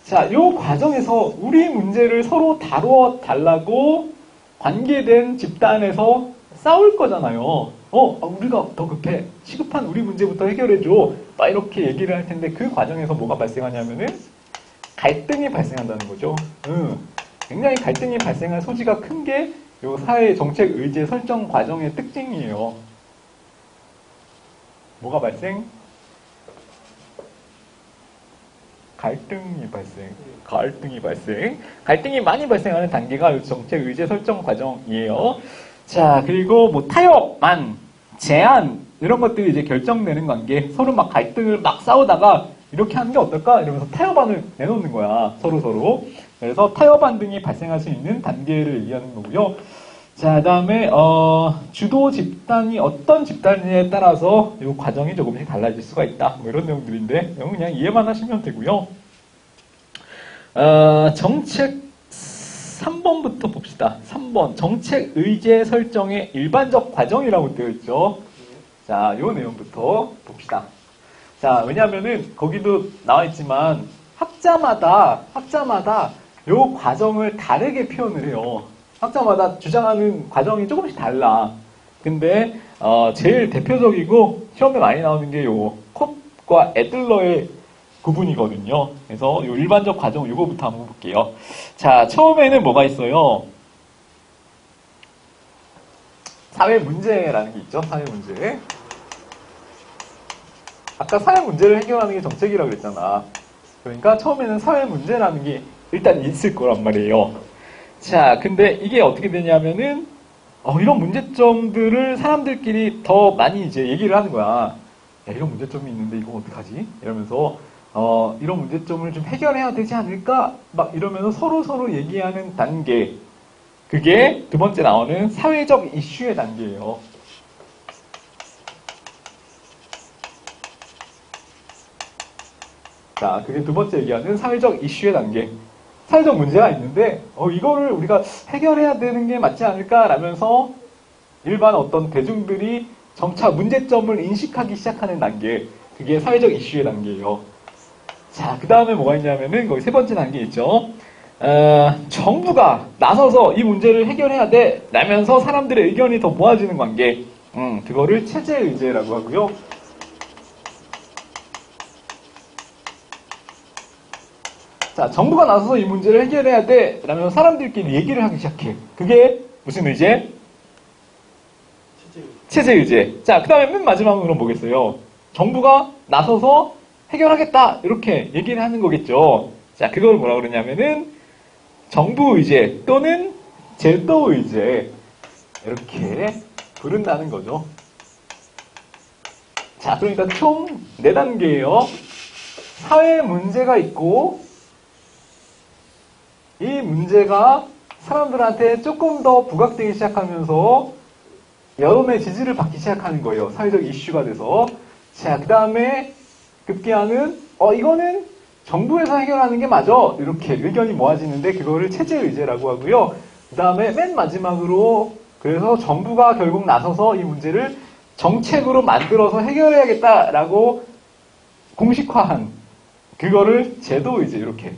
자, 요 과정에서 우리 문제를 서로 다루어 달라고 관계된 집단에서 싸울 거잖아요. 우리가 더 급해. 시급한 우리 문제부터 해결해줘. 막 이렇게 얘기를 할 텐데, 그 과정에서 뭐가 발생하냐면은 갈등이 발생한다는 거죠. 굉장히 갈등이 발생할 소지가 큰 게 요 사회 정책 의제 설정 과정의 특징이에요. 뭐가 발생? 갈등이 발생. 갈등이 많이 발생하는 단계가 정책 의제 설정 과정이에요. 자, 그리고 뭐 타협안, 제안 이런 것들이 이제 결정되는 관계. 서로 막 갈등을 막 싸우다가 이렇게 하는 게 어떨까? 이러면서 타협안을 내놓는 거야. 서로. 그래서 타협안 등이 발생할 수 있는 단계를 얘기하는 거고요. 자, 그 다음에 주도 집단이 어떤 집단이냐에 따라서 이 과정이 조금씩 달라질 수가 있다. 뭐 이런 내용들인데 그냥 이해만 하시면 되고요. 정책 3번부터 봅시다. 3번 정책 의제 설정의 일반적 과정이라고 되어 있죠. 자, 이 내용부터 봅시다. 자, 왜냐하면은 거기도 나와 있지만 학자마다 이 과정을 다르게 표현을 해요. 학자마다 주장하는 과정이 조금씩 달라. 근데 제일 대표적이고 시험에 많이 나오는 게 요 콧과 애들러의 구분이거든요. 그래서 요 일반적 과정 이거부터 한번 볼게요. 자, 처음에는 뭐가 있어요? 사회 문제라는 게 있죠. 사회 문제. 아까 사회 문제를 해결하는 게 정책이라고 그랬잖아. 그러니까 처음에는 사회 문제라는 게 일단 있을 거란 말이에요. 자, 근데 이게 어떻게 되냐면은 이런 문제점들을 사람들끼리 더 많이 이제 얘기를 하는 거야. 야, 이런 문제점이 있는데 이거 어떡하지? 이러면서 이런 문제점을 좀 해결해야 되지 않을까? 막 이러면서 서로 얘기하는 단계. 그게 두 번째 나오는 사회적 이슈의 단계예요. 자, 그게 두 번째 얘기하는 사회적 이슈의 단계. 사회적 문제가 있는데 이거를 우리가 해결해야 되는 게 맞지 않을까? 라면서 일반 어떤 대중들이 점차 문제점을 인식하기 시작하는 단계. 그게 사회적 이슈의 단계예요. 자, 그 다음에 뭐가 있냐면은 거기 세 번째 단계 있죠. 정부가 나서서 이 문제를 해결해야 돼 라면서 사람들의 의견이 더 모아지는 관계. 그거를 체제의제라고 하고요. 자, 정부가 나서서 이 문제를 해결해야 돼 라면 사람들끼리 얘기를 하기 시작해. 그게 무슨 의제? 체제의제. 자, 그 다음에 맨 마지막으로 뭐겠어요? 정부가 나서서 해결하겠다 이렇게 얘기를 하는 거겠죠. 자, 그걸 뭐라 그러냐면은 정부의제 또는 제도의제 이렇게 부른다는 거죠. 자, 그러니까 총 4단계예요. 사회 문제가 있고 이 문제가 사람들한테 조금 더 부각되기 시작하면서 여론의 지지를 받기 시작하는 거예요. 사회적 이슈가 돼서. 자, 그 다음에 급기야는 이거는 정부에서 해결하는 게 맞아. 이렇게 의견이 모아지는데 그거를 체제의제라고 하고요. 그 다음에 맨 마지막으로 그래서 정부가 결국 나서서 이 문제를 정책으로 만들어서 해결해야겠다라고 공식화한 그거를 제도의제 이렇게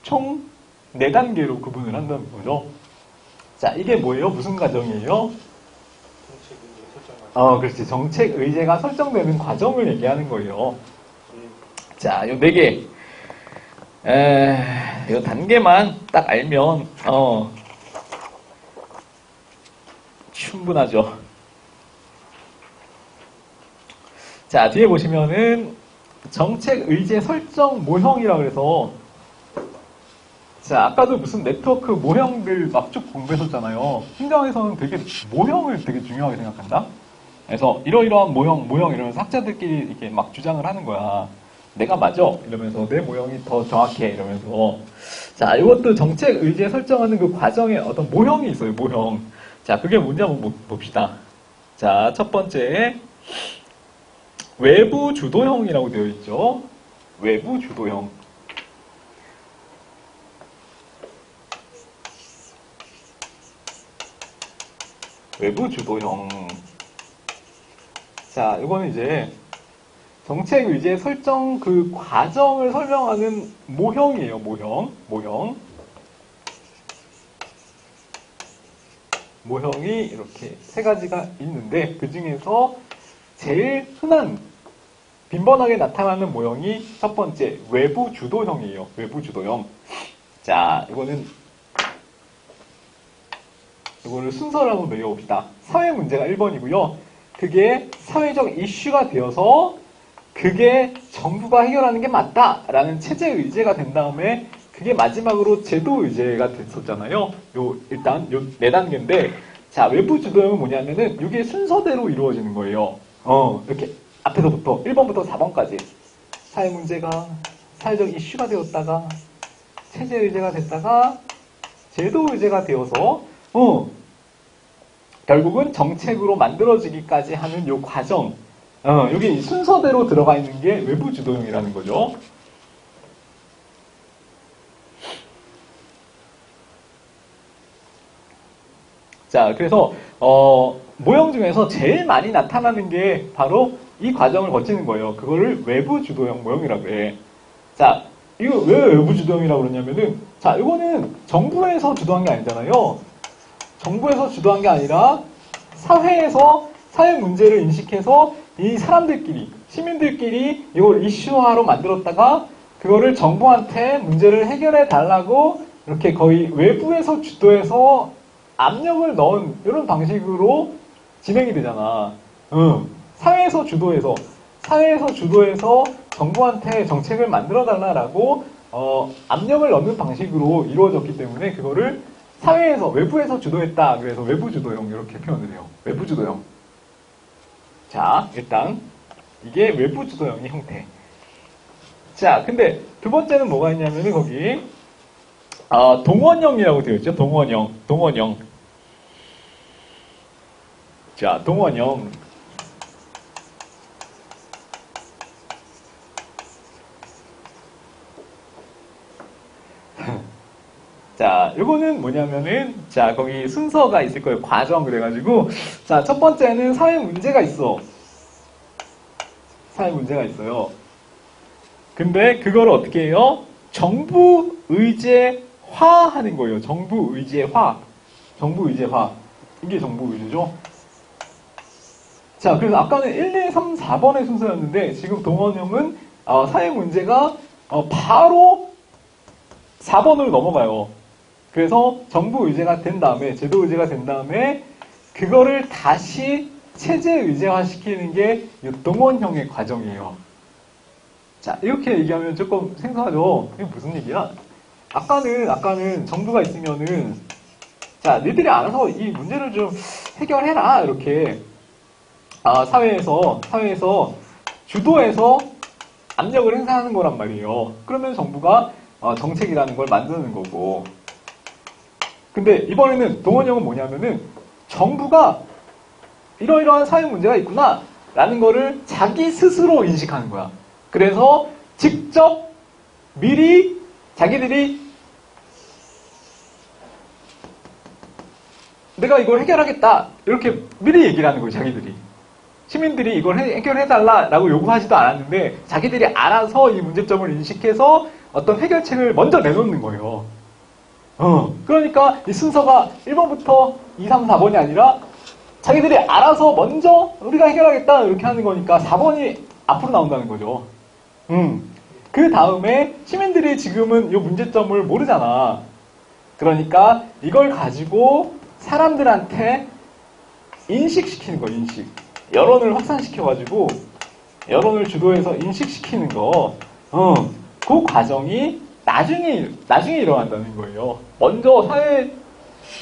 총 4단계로 구분을 한다는 거죠. 자, 이게 뭐예요? 무슨 과정이에요? 정책 의제 설정. 그렇지. 정책 의제가 설정되는 과정을 얘기하는 거예요. 자, 요 4개. 이 단계만 딱 알면 충분하죠. 자, 뒤에 보시면은 정책 의제 설정 모형이라고 해서 자, 아까도 무슨 네트워크 모형들 막 쭉 공부했었잖아요. 팀장에서는 되게 모형을 되게 중요하게 생각한다. 그래서 이러이러한 모형 이러면서 학자들끼리 이렇게 막 주장을 하는 거야. 내가 맞아 이러면서 내 모형이 더 정확해 이러면서. 자, 이것도 정책 의제 설정하는 그 과정에 어떤 모형이 있어요. 모형. 자, 그게 뭔지 한번 봅시다. 자, 첫 번째 외부 주도형이라고 되어 있죠. 외부 주도형. 외부 주도형. 자, 이거는 이제 정책 의제 설정 그 과정을 설명하는 모형이에요. 모형이 이렇게 세 가지가 있는데 그 중에서 제일 흔한 빈번하게 나타나는 모형이 첫 번째 외부 주도형이에요. 외부 주도형. 자, 이거를 순서를 한번 매겨봅시다. 사회 문제가 1번이고요. 그게 사회적 이슈가 되어서 그게 정부가 해결하는 게 맞다라는 체제 의제가 된 다음에 그게 마지막으로 제도 의제가 됐었잖아요. 일단 요 4단계인데 자, 외부 주도형은 뭐냐면은 이게 순서대로 이루어지는 거예요. 이렇게 앞에서부터 1번부터 4번까지 사회 문제가 사회적 이슈가 되었다가 체제 의제가 됐다가 제도 의제가 되어서 결국은 정책으로 만들어지기까지 하는 요 과정, 여기 순서대로 들어가 있는 게 외부 주도형이라는 거죠. 자, 그래서 모형 중에서 제일 많이 나타나는 게 바로 이 과정을 거치는 거예요. 그거를 외부 주도형 모형이라고 해. 자, 이거 왜 외부 주도형이라고 그러냐면은, 자, 이거는 정부에서 주도한 게 아니잖아요. 정부에서 주도한 게 아니라 사회에서 사회 문제를 인식해서 이 사람들끼리, 시민들끼리 이걸 이슈화로 만들었다가 그거를 정부한테 문제를 해결해 달라고 이렇게 거의 외부에서 주도해서 압력을 넣은 이런 방식으로 진행이 되잖아. 사회에서 주도해서 정부한테 정책을 만들어 달라고 압력을 넣는 방식으로 이루어졌기 때문에 그거를 사회에서 외부에서 주도했다. 그래서 외부 주도형 이렇게 표현을 해요. 외부 주도형. 자, 일단 이게 외부 주도형의 형태. 자, 근데 두 번째는 뭐가 있냐면은 거기 동원형이라고 되어 있죠. 동원형. 자, 동원형. 자, 요거는 뭐냐면은, 자, 거기 순서가 있을 거예요. 과정 그래가지고. 자, 첫 번째는 사회 문제가 있어. 사회 문제가 있어요. 근데 그걸 어떻게 해요? 정부 의제화 하는 거예요. 정부 의제화. 이게 정부 의제죠. 자, 그래서 아까는 1, 2, 3, 4번의 순서였는데, 지금 동원형은, 사회 문제가, 바로 4번으로 넘어가요. 그래서 정부 의제가 된 다음에, 제도 의제가 된 다음에, 그거를 다시 체제 의제화 시키는 게 이 동원형의 과정이에요. 자, 이렇게 얘기하면 조금 생소하죠? 이게 무슨 얘기야? 아까는 정부가 있으면은, 자, 너희들이 알아서 이 문제를 좀 해결해라. 이렇게. 사회에서 주도해서 압력을 행사하는 거란 말이에요. 그러면 정부가 정책이라는 걸 만드는 거고. 근데 이번에는 동원형은 뭐냐면은 정부가 이러이러한 사회 문제가 있구나 라는 거를 자기 스스로 인식하는 거야. 그래서 직접 미리 자기들이 내가 이걸 해결하겠다 이렇게 미리 얘기를 하는 거예요. 자기들이. 시민들이 이걸 해결해달라고 요구하지도 않았는데 자기들이 알아서 이 문제점을 인식해서 어떤 해결책을 먼저 내놓는 거예요. 그러니까 이 순서가 1번부터 2, 3, 4번이 아니라 자기들이 알아서 먼저 우리가 해결하겠다 이렇게 하는 거니까 4번이 앞으로 나온다는 거죠. 그 다음에 시민들이 지금은 이 문제점을 모르잖아. 그러니까 이걸 가지고 사람들한테 인식시키는 거, 인식. 여론을 확산시켜가지고 여론을 주도해서 인식시키는 거. 그 과정이 나중에 일어난다는 거예요. 먼저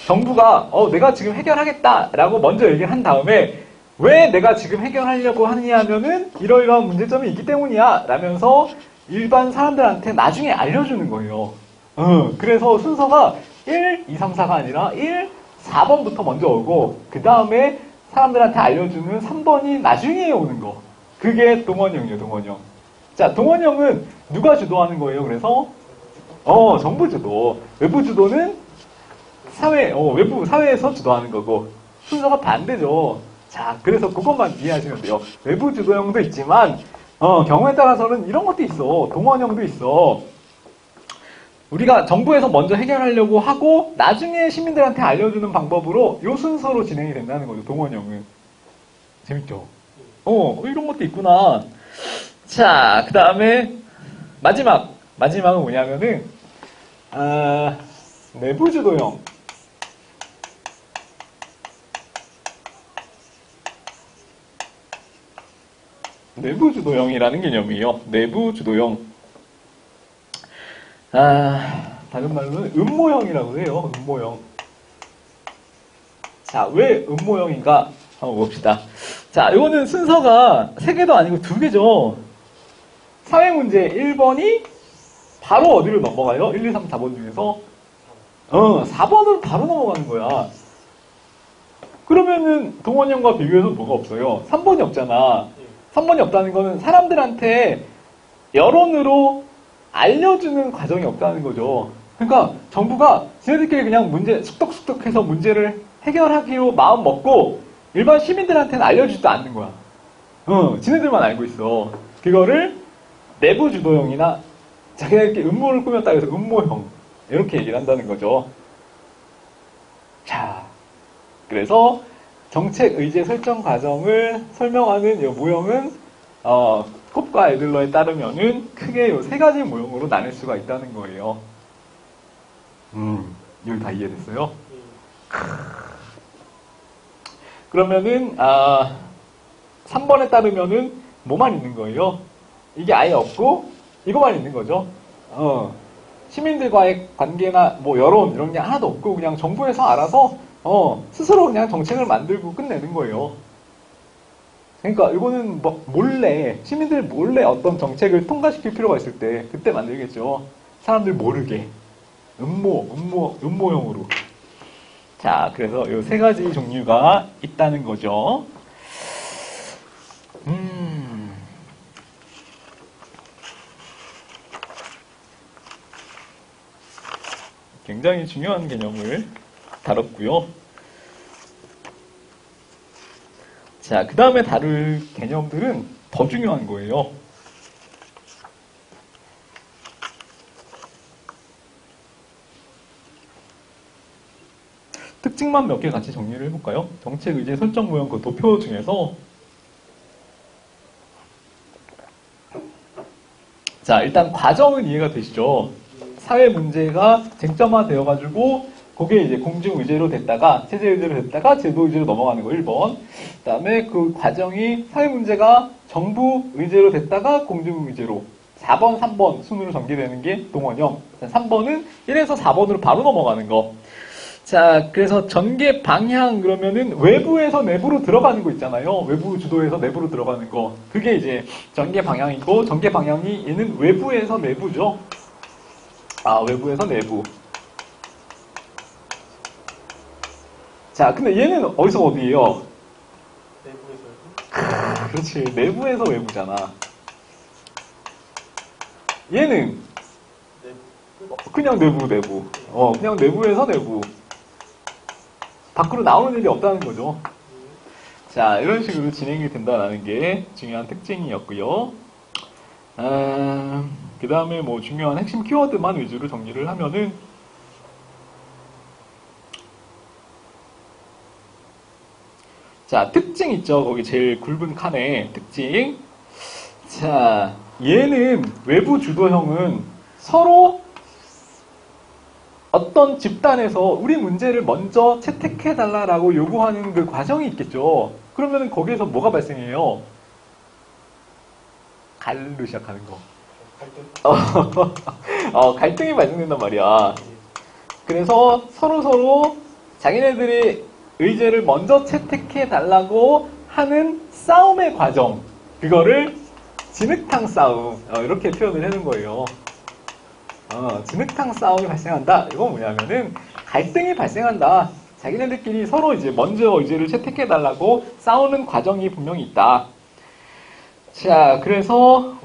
정부가 내가 지금 해결하겠다라고 먼저 얘기를 한 다음에 왜 내가 지금 해결하려고 하느냐 하면은 이러이러한 문제점이 있기 때문이야 라면서 일반 사람들한테 나중에 알려주는 거예요. 그래서 순서가 1, 2, 3, 4가 아니라 1, 4번부터 먼저 오고 그 다음에 사람들한테 알려주는 3번이 나중에 오는 거. 그게 동원형이에요, 동원형. 자, 동원형은 누가 주도하는 거예요? 그래서 정부 주도. 외부 주도는 외부 사회에서 주도하는 거고 순서가 반대죠. 자, 그래서 그것만 이해하시면 돼요. 외부 주도형도 있지만 경우에 따라서는 이런 것도 있어. 동원형도 있어. 우리가 정부에서 먼저 해결하려고 하고 나중에 시민들한테 알려주는 방법으로 요 순서로 진행이 된다는 거죠. 동원형은. 재밌죠? 이런 것도 있구나. 자, 그 다음에 마지막은 뭐냐면은 내부주도형. 내부주도형이라는 개념이에요. 내부주도형. 다른 말로는 음모형이라고 해요. 음모형. 자, 왜 음모형인가? 한번 봅시다. 자, 이거는 순서가 3개도 아니고 2개죠. 사회문제 1번이 바로 어디로 넘어가요? 1, 2, 3, 4번 중에서 4번으로 바로 넘어가는 거야. 그러면은 동원형과 비교해서 뭐가 없어요? 3번이 없잖아. 3번이 없다는 거는 사람들한테 여론으로 알려주는 과정이 없다는 거죠. 그러니까 정부가 지네들끼리 그냥 문제 숙덕숙덕해서 문제를 해결하기로 마음 먹고 일반 시민들한테는 알려주지도 않는 거야. 지네들만 알고 있어. 그거를 내부 주도형이나 자기네들끼리 음모를 꾸몄다 해서 음모형 이렇게 얘기를 한다는 거죠. 자, 그래서 정책 의제 설정 과정을 설명하는 이 모형은 콥과 애들러에 따르면은 크게 이 3가지 모형으로 나눌 수가 있다는 거예요. 여기 다 이해됐어요? 그러면은 3번에 따르면은 뭐만 있는 거예요? 이게 아예 없고 이거만 있는 거죠. 시민들과의 관계나 뭐 여론 이런 게 하나도 없고 그냥 정부에서 알아서 스스로 그냥 정책을 만들고 끝내는 거예요. 그러니까 이거는 뭐 시민들 몰래 어떤 정책을 통과시킬 필요가 있을 때 그때 만들겠죠. 사람들 모르게 음모형으로. 자, 그래서 이 3가지 종류가 있다는 거죠. 굉장히 중요한 개념을 다뤘고요. 자, 그 다음에 다룰 개념들은 더 중요한 거예요. 특징만 몇 개 같이 정리를 해볼까요? 정책 의제 설정 모형 그 도표 중에서 자, 일단 과정은 이해가 되시죠? 사회 문제가 쟁점화 되어가지고 그게 이제 공중 의제로 됐다가 체제 의제로 됐다가 제도 의제로 넘어가는 거 1번. 그다음에 그 과정이 사회 문제가 정부 의제로 됐다가 공중 의제로 4번, 3번 순으로 전개되는 게 동원형. 3번은 1에서 4번으로 바로 넘어가는 거. 자, 그래서 전개 방향 그러면은 외부에서 내부로 들어가는 거 있잖아요. 외부 주도에서 내부로 들어가는 거. 그게 이제 전개 방향이고 전개 방향이 얘는 외부에서 내부죠. 외부에서 내부. 자, 근데 얘는 어디서 어디예요? 내부에서 그렇지. 내부에서 외부잖아. 얘는 그냥 내부. 그냥 내부에서 내부. 밖으로 나오는 일이 없다는 거죠. 자, 이런 식으로 진행이 된다는 게 중요한 특징이었고요. 그 다음에 뭐 중요한 핵심 키워드만 위주로 정리를 하면은 자, 특징 있죠. 거기 제일 굵은 칸에 특징. 자, 얘는 외부 주도형은 서로 어떤 집단에서 우리 문제를 먼저 채택해달라고 요구하는 그 과정이 있겠죠. 그러면 거기에서 뭐가 발생해요? 갈로 시작하는 거. 갈등? 갈등이 발생된단 말이야. 그래서 서로 자기네들이 의제를 먼저 채택해달라고 하는 싸움의 과정. 그거를 진흙탕 싸움. 이렇게 표현을 해놓은 거예요. 진흙탕 싸움이 발생한다. 이건 뭐냐면은 갈등이 발생한다. 자기네들끼리 서로 이제 먼저 의제를 채택해달라고 싸우는 과정이 분명히 있다. 자,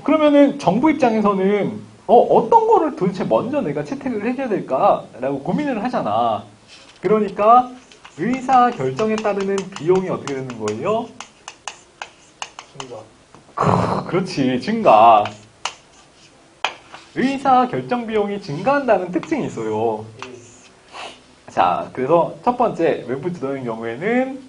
그러면은 정부 입장에서는 어떤 거를 도대체 먼저 내가 채택을 해줘야 될까라고 고민을 하잖아. 그러니까 의사 결정에 따르는 비용이 어떻게 되는 거예요? 증가. 그렇지, 증가. 의사 결정 비용이 증가한다는 특징이 있어요. 자, 그래서 첫 번째 외부 주도의 경우에는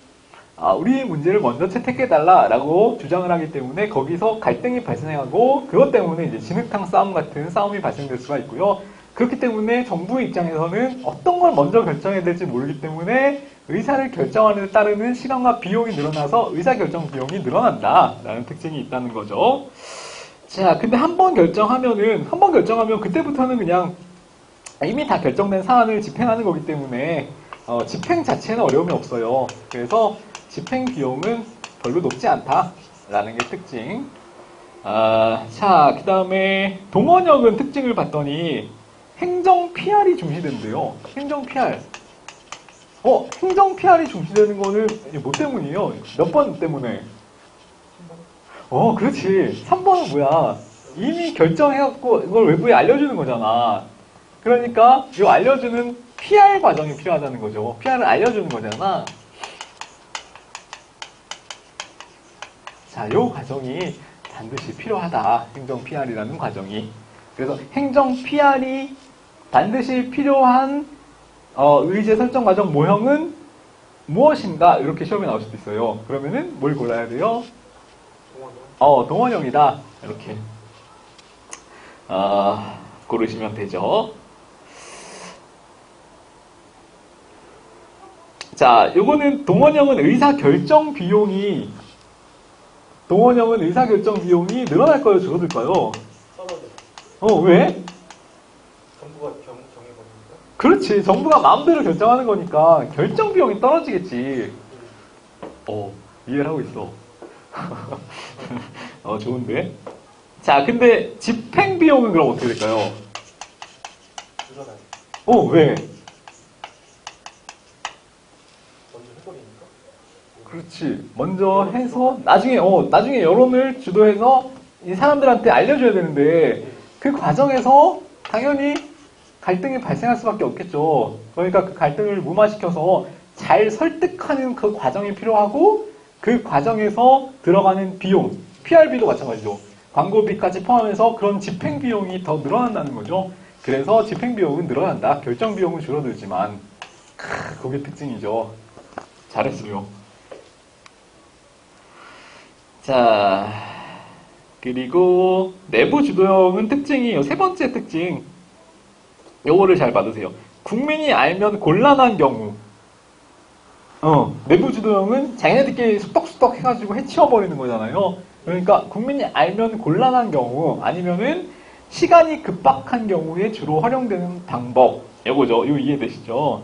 우리 문제를 먼저 채택해달라라고 주장을 하기 때문에 거기서 갈등이 발생하고 그것 때문에 이제 진흙탕 싸움 같은 싸움이 발생될 수가 있고요. 그렇기 때문에 정부의 입장에서는 어떤 걸 먼저 결정해야 될지 모르기 때문에 의사를 결정하는 데 따르는 시간과 비용이 늘어나서 의사결정 비용이 늘어난다라는 특징이 있다는 거죠. 자, 근데 한 번 결정하면 그때부터는 그냥 이미 다 결정된 사안을 집행하는 거기 때문에 집행 자체는 어려움이 없어요. 그래서 집행 비용은 별로 높지 않다라는 게 특징. 자, 그 다음에 동원역은 특징을 봤더니 행정 PR이 중시된대요. 행정 PR. 행정 PR이 중시되는 거는 뭐 때문이에요? 몇 번 때문에? 그렇지. 3번은 뭐야? 이미 결정해갖고 이걸 외부에 알려주는 거잖아. 그러니까 이 알려주는 PR 과정이 필요하다는 거죠. PR을 알려주는 거잖아. 자, 이 과정이 반드시 필요하다. 행정 PR이라는 과정이. 그래서 행정 PR이 반드시 필요한 의제 설정 과정 모형은 무엇인가? 이렇게 시험에 나올 수도 있어요. 그러면은 뭘 골라야 돼요? 동원형이다. 이렇게 고르시면 되죠. 자, 요거는 동원형은 의사결정 비용이 늘어날 거예요, 줄어들까요? 써버려. 왜? 정부가 정해버립니까? 그렇지. 정부가 마음대로 결정하는 거니까 결정 비용이 떨어지겠지. 이해를 하고 있어. 좋은데? 자, 근데 집행 비용은 그럼 어떻게 될까요? 늘어나요. 왜? 먼저 해버리니까? 그렇지. 먼저 해서 나중에 여론을 주도해서 이 사람들한테 알려줘야 되는데 그 과정에서 당연히 갈등이 발생할 수밖에 없겠죠. 그러니까 그 갈등을 무마시켜서 잘 설득하는 그 과정이 필요하고 그 과정에서 들어가는 비용, PR비도 마찬가지죠. 광고비까지 포함해서 그런 집행 비용이 더 늘어난다는 거죠. 그래서 집행 비용은 늘어난다. 결정 비용은 줄어들지만 그게 특징이죠. 잘했어요. 자, 그리고 내부 주도형은 특징이 세 번째 특징. 요거를 잘 받으세요. 국민이 알면 곤란한 경우. 내부 주도형은 자기네들끼리 수덕수덕 해가지고 해치워버리는 거잖아요. 그러니까 국민이 알면 곤란한 경우 아니면은 시간이 급박한 경우에 주로 활용되는 방법. 요거죠. 요 이해되시죠?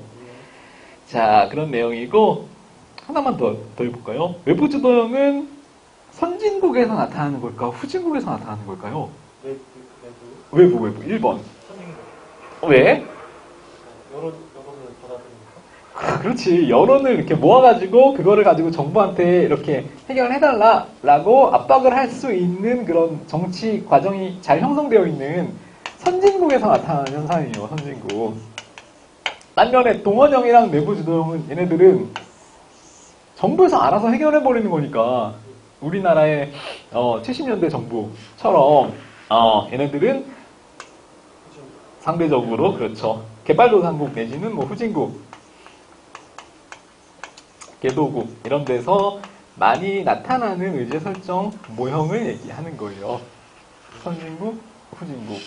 자, 그런 내용이고 하나만 더 해볼까요? 외부 주도형은 선진국에서 나타나는 걸까? 후진국에서 나타나는 걸까요? 외부 1번. 선진국. 왜? 여론을 받아들이니까? 그렇지. 여론을 이렇게 모아가지고 그거를 가지고 정부한테 이렇게 해결을 해달라라고 압박을 할 수 있는 그런 정치 과정이 잘 형성되어 있는 선진국에서 나타나는 현상이에요. 선진국. 반면에 동원형이랑 내부 주도형은 얘네들은 정부에서 알아서 해결해버리는 거니까 우리나라의 70년대 정부처럼 얘네들은 상대적으로 그렇죠. 개발도상국 내지는 뭐 후진국, 개도국 이런 데서 많이 나타나는 의제 설정 모형을 얘기하는 거예요. 선진국, 후진국,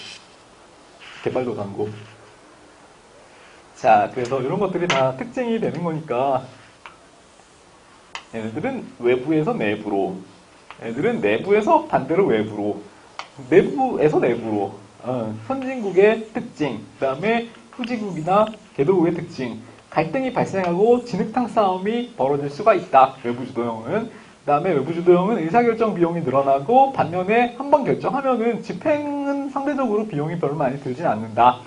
개발도상국. 자, 그래서 이런 것들이 다 특징이 되는 거니까 얘네들은 외부에서 내부로, 얘네들은 내부에서 반대로 외부로, 내부에서 내부로. 선진국의 특징, 그 다음에 후진국이나 개도국의 특징, 갈등이 발생하고 진흙탕 싸움이 벌어질 수가 있다. 외부주도형은. 그 다음에 외부주도형은 의사결정 비용이 늘어나고 반면에 한번 결정하면은 집행은 상대적으로 비용이 별로 많이 들진 않는다.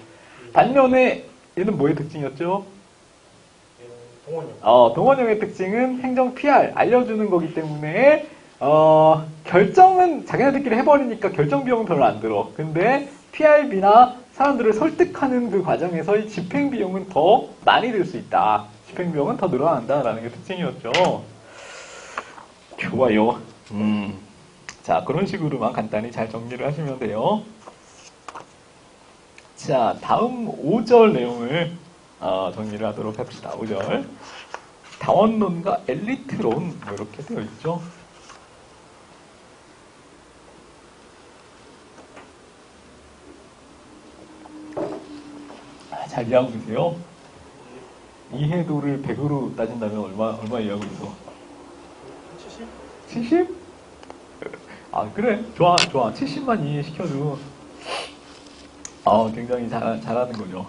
반면에 얘는 뭐의 특징이었죠? 얘는 동원형. 동원형의 특징은 행정 PR, 알려주는 거기 때문에 결정은 자기네들끼리 해버리니까 결정 비용은 별로 안 들어. 근데 PRB나 사람들을 설득하는 그 과정에서의 집행 비용은 더 많이 들 수 있다. 집행 비용은 더 늘어난다라는 게 특징이었죠. 좋아요. 자, 그런 식으로만 간단히 잘 정리를 하시면 돼요. 자, 다음 5절 내용을 정리를 하도록 합시다. 5절. 다원론과 엘리트론, 뭐 이렇게 되어 있죠. 잘 이해하고 계세요? 이해도를 100으로 따진다면 얼마 이해하고 있어? 70? 70? 아, 그래. 좋아. 70만 이해시켜도, 굉장히 잘하는 거죠.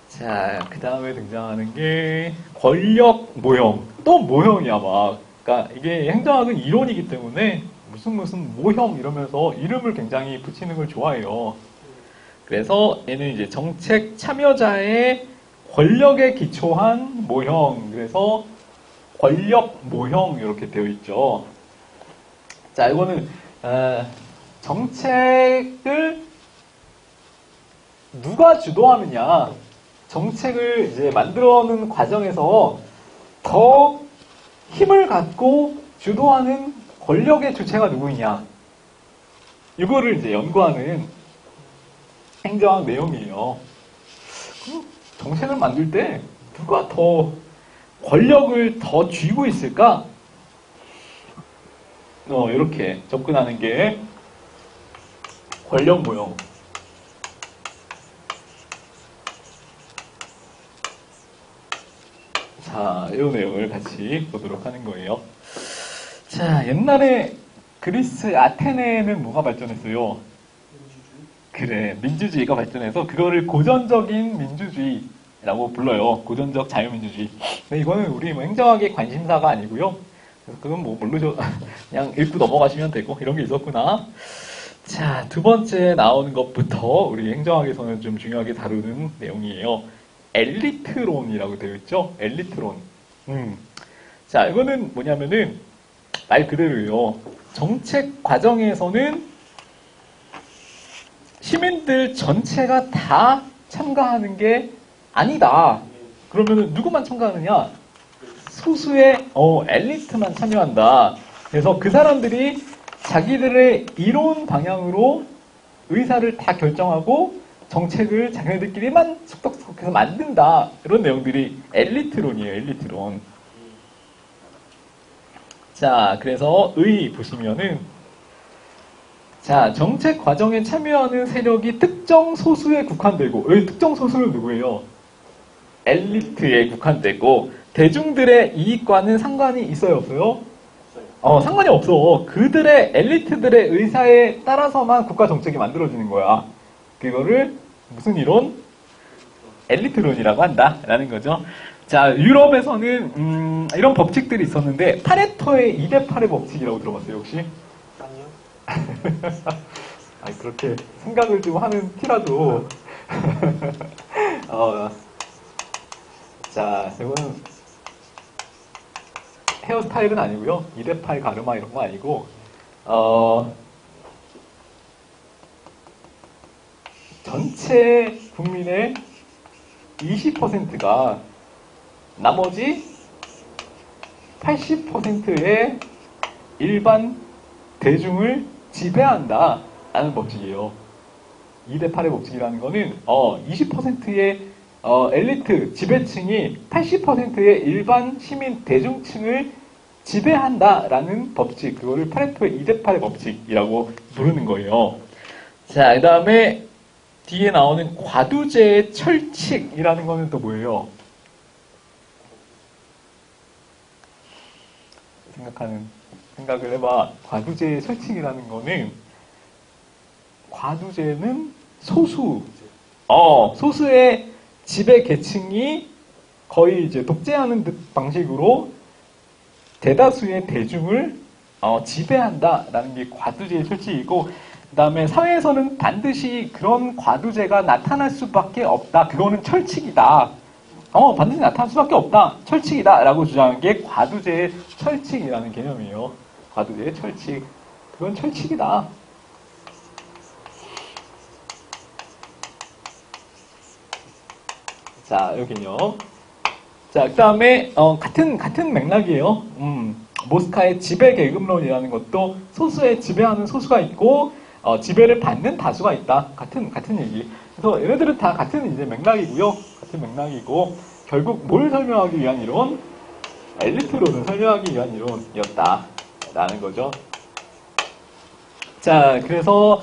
자, 그 다음에 등장하는 게, 권력 모형. 또 모형이야, 막. 그러니까 이게 행정학은 이론이기 때문에, 무슨 모형 이러면서 이름을 굉장히 붙이는 걸 좋아해요. 그래서 얘는 이제 정책 참여자의 권력에 기초한 모형. 그래서 권력 모형 이렇게 되어 있죠. 자, 이거는 정책을 누가 주도하느냐, 정책을 이제 만들어내는 과정에서 더 힘을 갖고 주도하는 권력의 주체가 누구이냐, 이거를 이제 연구하는 행정학 내용이에요. 그럼 정책을 만들 때 누가 더 권력을 더 쥐고 있을까? 이렇게 접근하는 게 권력 모형. 자, 이 내용을 같이 보도록 하는 거예요. 자, 옛날에 그리스 아테네는 뭐가 발전했어요? 그래, 민주주의가 발전해서 그거를 고전적인 민주주의라고 불러요. 고전적 자유민주주의. 근데 이거는 우리 뭐 행정학의 관심사가 아니고요. 그래서 그건 뭐 모르죠. 그냥 읽고 넘어가시면 되고 이런 게 있었구나. 자, 두 번째 나오는 것부터 우리 행정학에서는 좀 중요하게 다루는 내용이에요. 엘리트론이라고 되어 있죠. 엘리트론. 자, 이거는 뭐냐면은 말 그대로요. 정책 과정에서는 시민들 전체가 다 참가하는 게 아니다. 그러면 누구만 참가하느냐? 소수의 엘리트만 참여한다. 그래서 그 사람들이 자기들의 이론 방향으로 의사를 다 결정하고 정책을 자기네들끼리만 속독속독해서 만든다. 이런 내용들이 엘리트론이에요. 엘리트론. 자, 그래서 보시면은 자, 정책 과정에 참여하는 세력이 특정 소수에 국한되고, 여기 특정 소수는 누구예요? 엘리트에 국한되고, 대중들의 이익과는 상관이 있어요, 없어요? 상관이 없어. 그들의, 엘리트들의 의사에 따라서만 국가 정책이 만들어지는 거야. 그거를 무슨 이론? 엘리트론이라고 한다라는 거죠. 자, 유럽에서는 이런 법칙들이 있었는데 파레토의 2대8의 법칙이라고 들어봤어요, 혹시? 아니, 그렇게 생각을 좀 하는 티라도. 자, 이거는 헤어스타일은 아니고요. 2대8 가르마 이런 거 아니고, 전체 국민의 20%가 나머지 80%의 일반 대중을 지배한다 라는 법칙이에요. 2대8의 법칙이라는 거는 20%의 엘리트 지배층이 80%의 일반 시민 대중층을 지배한다라는 법칙, 그거를 파레토의 2대8의 법칙이라고 부르는 거예요. 자, 그 다음에 뒤에 나오는 과두제의 철칙이라는 거는 또 뭐예요? 생각을 해봐. 과두제의 철칙이라는 거는, 과두제는 소수의 지배 계층이 거의 이제 독재하는 방식으로 대다수의 대중을 지배한다라는 게 과두제의 철칙이고, 그 다음에 사회에서는 반드시 그런 과두제가 나타날 수밖에 없다. 그거는 철칙이다. 반드시 나타날 수밖에 없다. 철칙이다. 라고 주장한 게 과두제의 철칙이라는 개념이에요. 과두제의 철칙. 그건 철칙이다. 자, 요 개념. 자, 그 다음에, 같은 맥락이에요. 모스카의 지배계급론이라는 것도 소수의 지배하는 소수가 있고, 지배를 받는 다수가 있다. 같은 얘기. 그래서 얘네들은 다 같은 이제 맥락이고요. 같은 맥락이고, 결국 뭘 설명하기 위한 이론? 엘리트론을 설명하기 위한 이론이었다. 라는 거죠. 자, 그래서,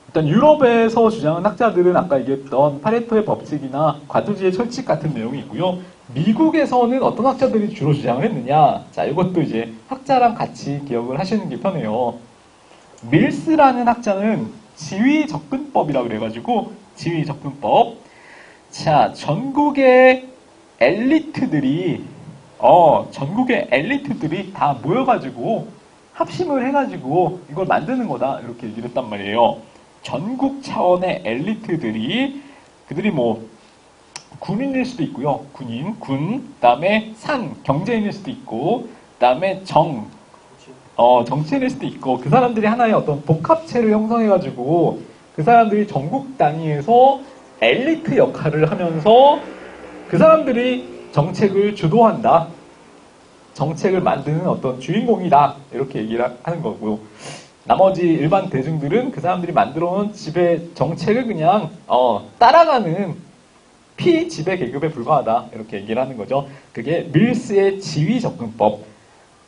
일단 유럽에서 주장한 학자들은 아까 얘기했던 파레토의 법칙이나 과두제의 철칙 같은 내용이 있고요. 미국에서는 어떤 학자들이 주로 주장을 했느냐? 자, 이것도 이제 학자랑 같이 기억을 하시는 게 편해요. 밀스라는 학자는 지위 접근법이라고 그래가지고 지위 접근법. 자, 전국의 엘리트들이 다 모여가지고 합심을 해가지고 이걸 만드는 거다 이렇게 얘기를 했단 말이에요. 전국 차원의 엘리트들이 그들이 뭐 군인일 수도 있고요. 군, 그다음에 경제인일 수도 있고, 그다음에 정치인일 수도 있고, 그 사람들이 하나의 어떤 복합체를 형성해가지고 그 사람들이 전국 단위에서 엘리트 역할을 하면서 그 사람들이 정책을 주도한다. 정책을 만드는 어떤 주인공이다. 이렇게 얘기를 하는 거고요. 나머지 일반 대중들은 그 사람들이 만들어놓은 지배 정책을 그냥 따라가는 피지배 계급에 불과하다. 이렇게 얘기를 하는 거죠. 그게 밀스의 지위 접근법.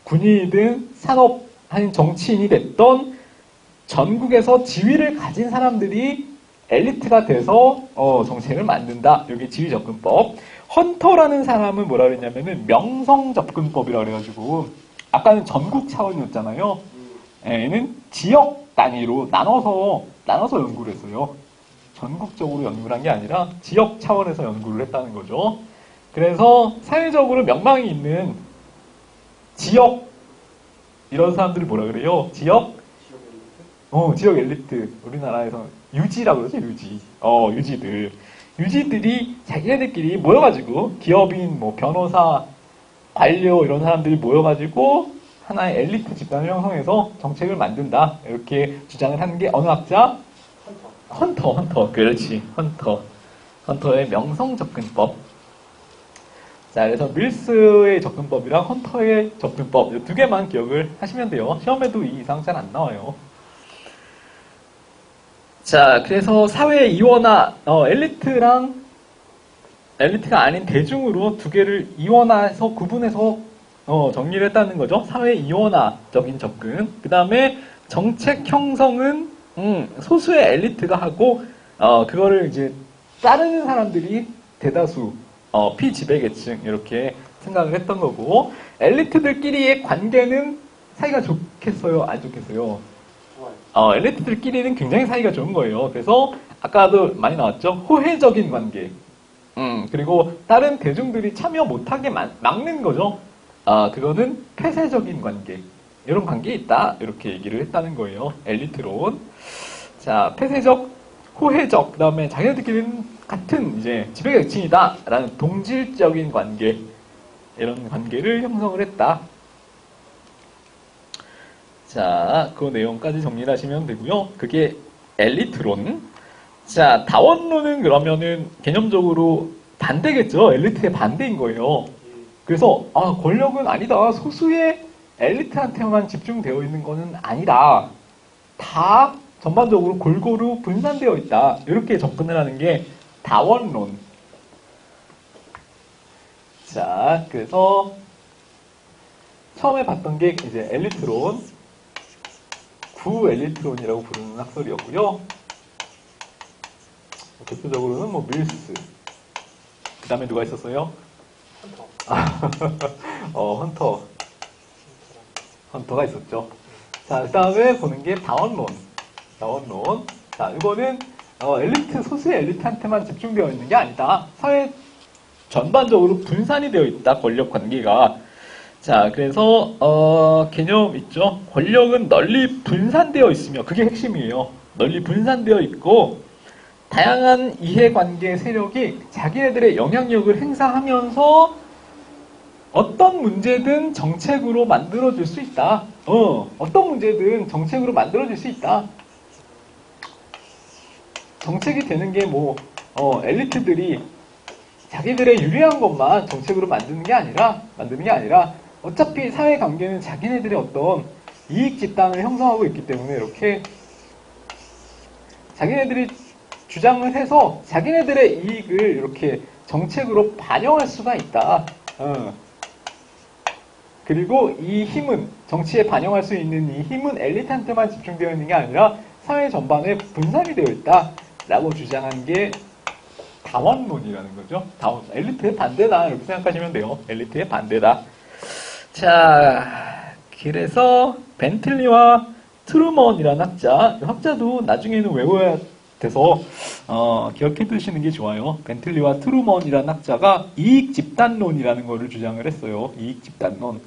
군인이든 산업 아닌 정치인이 됐던 전국에서 지위를 가진 사람들이 엘리트가 돼서 정책을 만든다. 여기 지위 접근법. 헌터라는 사람은 뭐라 그랬냐면은 명성 접근법이라고 그래가지고 아까는 전국 차원이었잖아요. 얘는 지역 단위로 나눠서 연구를 했어요. 전국적으로 연구를 한 게 아니라 지역 차원에서 연구를 했다는 거죠. 그래서 사회적으로 명망이 있는 지역 이런 사람들을 뭐라 그래요? 지역 엘리트. 우리나라에서 유지라고 그러죠, 유지. 유지들이 자기네들끼리 모여가지고 기업인, 변호사, 관료 이런 사람들이 모여가지고 하나의 엘리트 집단을 형성해서 정책을 만든다. 이렇게 주장을 하는 게 어느 학자? 헌터. 그렇지. 헌터의 명성 접근법. 자, 그래서 밀스의 접근법이랑 헌터의 접근법 이 두 개만 기억을 하시면 돼요. 시험에도 이 이상 잘 안 나와요. 자, 그래서 사회 이원화, 엘리트가 아닌 대중으로 두 개를 이원화해서 구분해서 정리를 했다는 거죠. 사회 이원화적인 접근. 그 다음에 정책 형성은 소수의 엘리트가 하고 그거를 이제 따르는 사람들이 대다수 피지배계층 이렇게 생각을 했던 거고, 엘리트들끼리의 관계는 사이가 좋겠어요? 안 좋겠어요? 엘리트들끼리는 굉장히 사이가 좋은 거예요. 그래서 아까도 많이 나왔죠. 호혜적인 관계. 그리고 다른 대중들이 참여 못하게 막는 거죠. 그거는 폐쇄적인 관계. 이런 관계에 있다. 이렇게 얘기를 했다는 거예요. 엘리트론. 자, 폐쇄적, 호혜적, 그 다음에 자기네들끼리는 같은 이제 지배계층이다. 라는 동질적인 관계. 이런 관계를 형성을 했다. 자, 그 내용까지 정리를 하시면 되고요. 그게 엘리트론. 자, 다원론은 그러면은 개념적으로 반대겠죠. 엘리트의 반대인 거예요. 그래서 권력은 아니다. 소수의 엘리트한테만 집중되어 있는 거는 아니다. 다 전반적으로 골고루 분산되어 있다. 이렇게 접근을 하는 게 다원론. 자, 그래서 처음에 봤던 게 이제 엘리트론, 구엘리트론이라고 부르는 학설이었고요. 대표적으로는 뭐 밀스, 그 다음에 누가 있었어요? 헌터. 헌터가 있었죠. 자, 그 다음에 보는 게 다원론. 자, 이거는 엘리트, 소수의 엘리트한테만 집중되어 있는 게 아니다. 사회 전반적으로 분산이 되어 있다, 권력 관계가. 자, 그래서 개념 있죠. 권력은 널리 분산되어 있으며, 그게 핵심이에요. 널리 분산되어 있고 다양한 이해관계 세력이 자기네들의 영향력을 행사하면서 어떤 문제든 정책으로 만들어줄 수 있다. 어떤 문제든 정책으로 만들어줄 수 있다. 정책이 되는 게 뭐 엘리트들이 자기들의 유리한 것만 정책으로 만드는 게 아니라 어차피 사회관계는 자기네들의 어떤 이익 집단을 형성하고 있기 때문에 이렇게 자기네들이 주장을 해서 자기네들의 이익을 이렇게 정책으로 반영할 수가 있다. 그리고 이 힘은, 정치에 반영할 수 있는 이 힘은 엘리트한테만 집중되어 있는 게 아니라 사회 전반에 분산이 되어 있다 라고 주장한 게 다원론이라는 거죠. 엘리트의 반대다 이렇게 생각하시면 돼요. 엘리트의 반대다. 자, 그래서 벤틀리와 트루먼이라는 학자도 나중에는 외워야 돼서 기억해 두시는 게 좋아요. 벤틀리와 트루먼이라는 학자가 이익 집단론이라는 거를 주장을 했어요. 이익 집단론.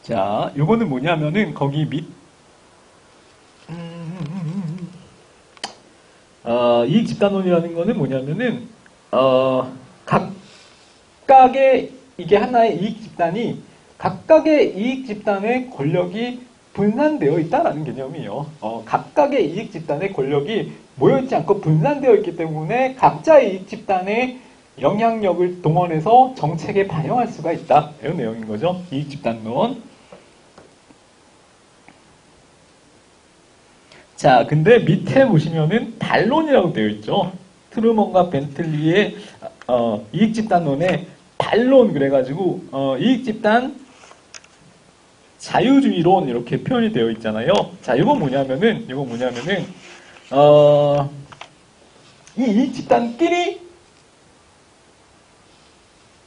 자, 요거는 뭐냐면은 거기 이익 집단론이라는 거는 뭐냐면은 각각의 이게 하나의 이익 집단이 각각의 이익 집단의 권력이 분산되어 있다라는 개념이에요. 각각의 이익 집단의 권력이 모여있지 않고 분산되어 있기 때문에 각자의 이익 집단의 영향력을 동원해서 정책에 반영할 수가 있다. 이런 내용인 거죠. 이익 집단론. 자, 근데 밑에 보시면은 반론이라고 되어 있죠. 트루먼과 벤틀리의 이익 집단론에 반론 그래가지고 이익 집단 자유주의론 이렇게 표현이 되어 있잖아요. 자, 이건 뭐냐면은 이 이익 집단끼리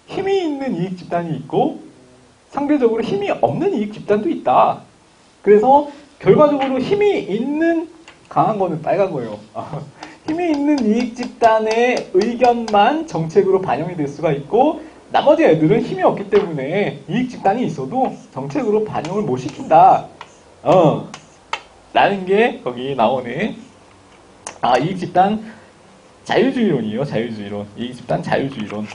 힘이 있는 이익 집단이 있고 상대적으로 힘이 없는 이익 집단도 있다. 그래서 결과적으로 힘이 있는 강한 거는 빨간 거예요. 힘이 있는 이익 집단의 의견만 정책으로 반영이 될 수가 있고 나머지 애들은 힘이 없기 때문에 이익 집단이 있어도 정책으로 반영을 못 시킨다. 라는 게 거기 나오는 이익 집단 자유주의론이에요. 자유주의론. 이익 집단 자유주의론.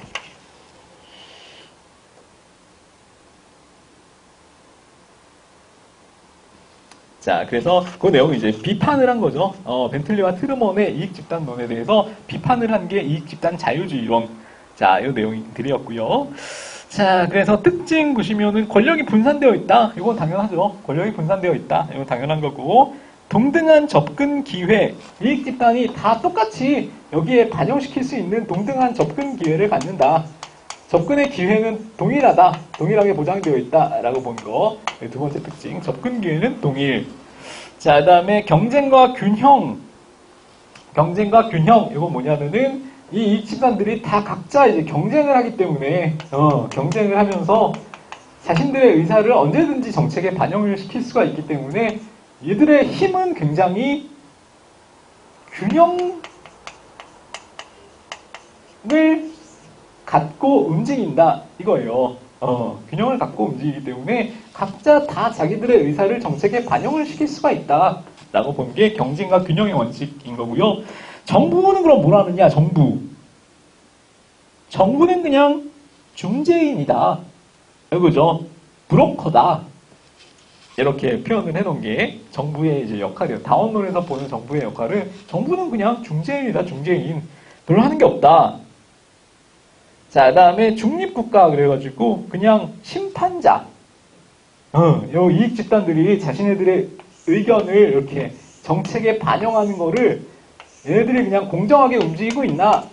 자, 그래서 그 내용을 이제 비판을 한 거죠. 벤틀리와 트루먼의 이익 집단론에 대해서 비판을 한 게 이익 집단 자유주의론. 자, 이 내용들이었고요. 자, 그래서 특징 보시면은 권력이 분산되어 있다. 이건 당연하죠. 권력이 분산되어 있다. 이건 당연한 거고. 동등한 접근 기회. 이익 집단이 다 똑같이 여기에 반영시킬 수 있는 동등한 접근 기회를 갖는다. 접근의 기회는 동일하다. 동일하게 보장되어 있다라고 본 거. 두 번째 특징. 접근 기회는 동일. 자, 그 다음에 경쟁과 균형. 이거 뭐냐면은 이 이익 집단들이 다 각자 이제 경쟁을 하기 때문에 경쟁을 하면서 자신들의 의사를 언제든지 정책에 반영을 시킬 수가 있기 때문에 이들의 힘은 굉장히 균형을 갖고 움직인다 이거예요. 균형을 갖고 움직이기 때문에 각자 다 자기들의 의사를 정책에 반영을 시킬 수가 있다 라고 본 게 경쟁과 균형의 원칙인 거고요. 정부는 그럼 뭐라느냐? 정부는 그냥 중재인이다. 그죠? 브로커다. 이렇게 표현을 해놓은 게 정부의 이제 역할이에요. 다원론에서 보는 정부의 역할은 정부는 그냥 중재인이다. 중재인. 별로 하는 게 없다. 자, 그 다음에 중립국가 그래가지고 그냥 심판자. 요 이익 집단들이 자신네들의 의견을 이렇게 정책에 반영하는 거를 얘네들이 그냥 공정하게 움직이고 있나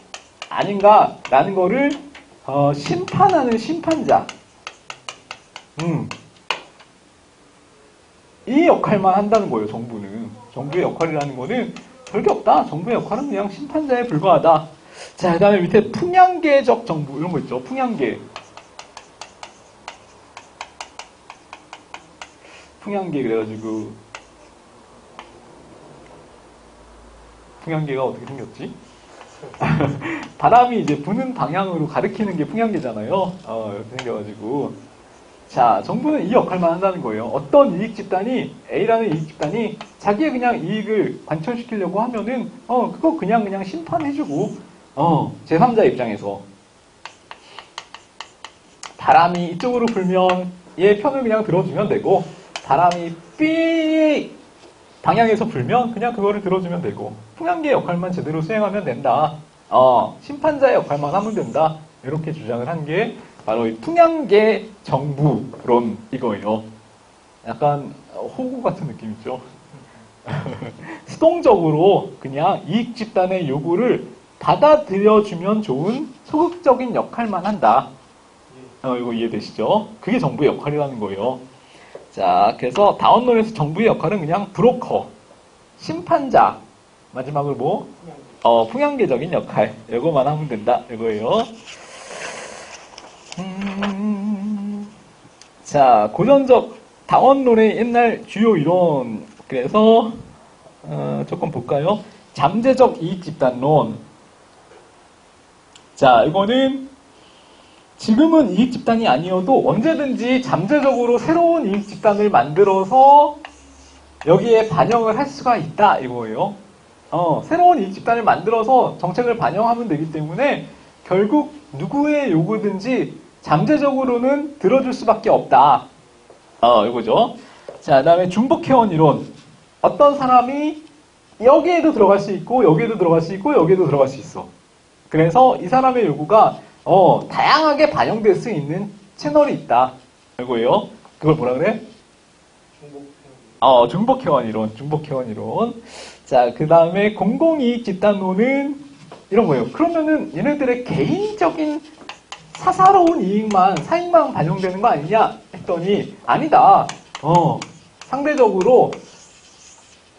아닌가라는 거를 심판하는 심판자. 이 역할만 한다는 거예요, 정부는. 정부의 역할이라는 거는 별게 없다. 정부의 역할은 그냥 심판자에 불과하다. 자, 그 다음에 밑에 풍향계적 정부, 이런 거 있죠. 풍향계. 풍향계, 그래가지고. 풍향계가 어떻게 생겼지? 바람이 이제 부는 방향으로 가리키는 게 풍향계잖아요. 이렇게 생겨가지고. 자, 정부는 이 역할만 한다는 거예요. 어떤 이익 집단이, A라는 이익 집단이 자기의 그냥 이익을 관철시키려고 하면은, 그거 그냥 심판해주고, 제3자 입장에서. 바람이 이쪽으로 불면 얘 편을 그냥 들어주면 되고, 바람이 B 방향에서 불면 그냥 그거를 들어주면 되고, 풍향계 역할만 제대로 수행하면 된다. 심판자의 역할만 하면 된다. 이렇게 주장을 한 게, 바로 이 풍향계 정부론 이거예요. 약간 호구 같은 느낌 있죠. 수동적으로 그냥 이익 집단의 요구를 받아들여주면 좋은 소극적인 역할만 한다. 이거 이해되시죠? 그게 정부의 역할이라는 거예요. 자, 그래서 다원론에서 정부의 역할은 그냥 브로커, 심판자, 마지막으로 뭐? 풍향계적인 역할. 이거만 하면 된다. 이거예요. 자, 고전적 다원론의 옛날 주요 이론. 그래서 조금 볼까요? 잠재적 이익집단론. 자, 이거는 지금은 이익집단이 아니어도 언제든지 잠재적으로 새로운 이익집단을 만들어서 여기에 반영을 할 수가 있다 이거예요. 새로운 이익집단을 만들어서 정책을 반영하면 되기 때문에 결국 누구의 요구든지 잠재적으로는 들어줄 수밖에 없다. 이거죠. 자, 그 다음에 중복회원 이론. 어떤 사람이 여기에도 들어갈 수 있고, 여기에도 들어갈 수 있고, 여기에도 들어갈 수 있어. 그래서 이 사람의 요구가, 다양하게 반영될 수 있는 채널이 있다. 이거예요. 그걸 뭐라 그래? 중복회원 이론. 중복회원 이론. 자, 그 다음에 공공이익 집단론은 이런 거예요. 그러면은 얘네들의 개인적인 사사로운 이익만, 사익만 반영되는 거 아니냐? 했더니, 아니다. 상대적으로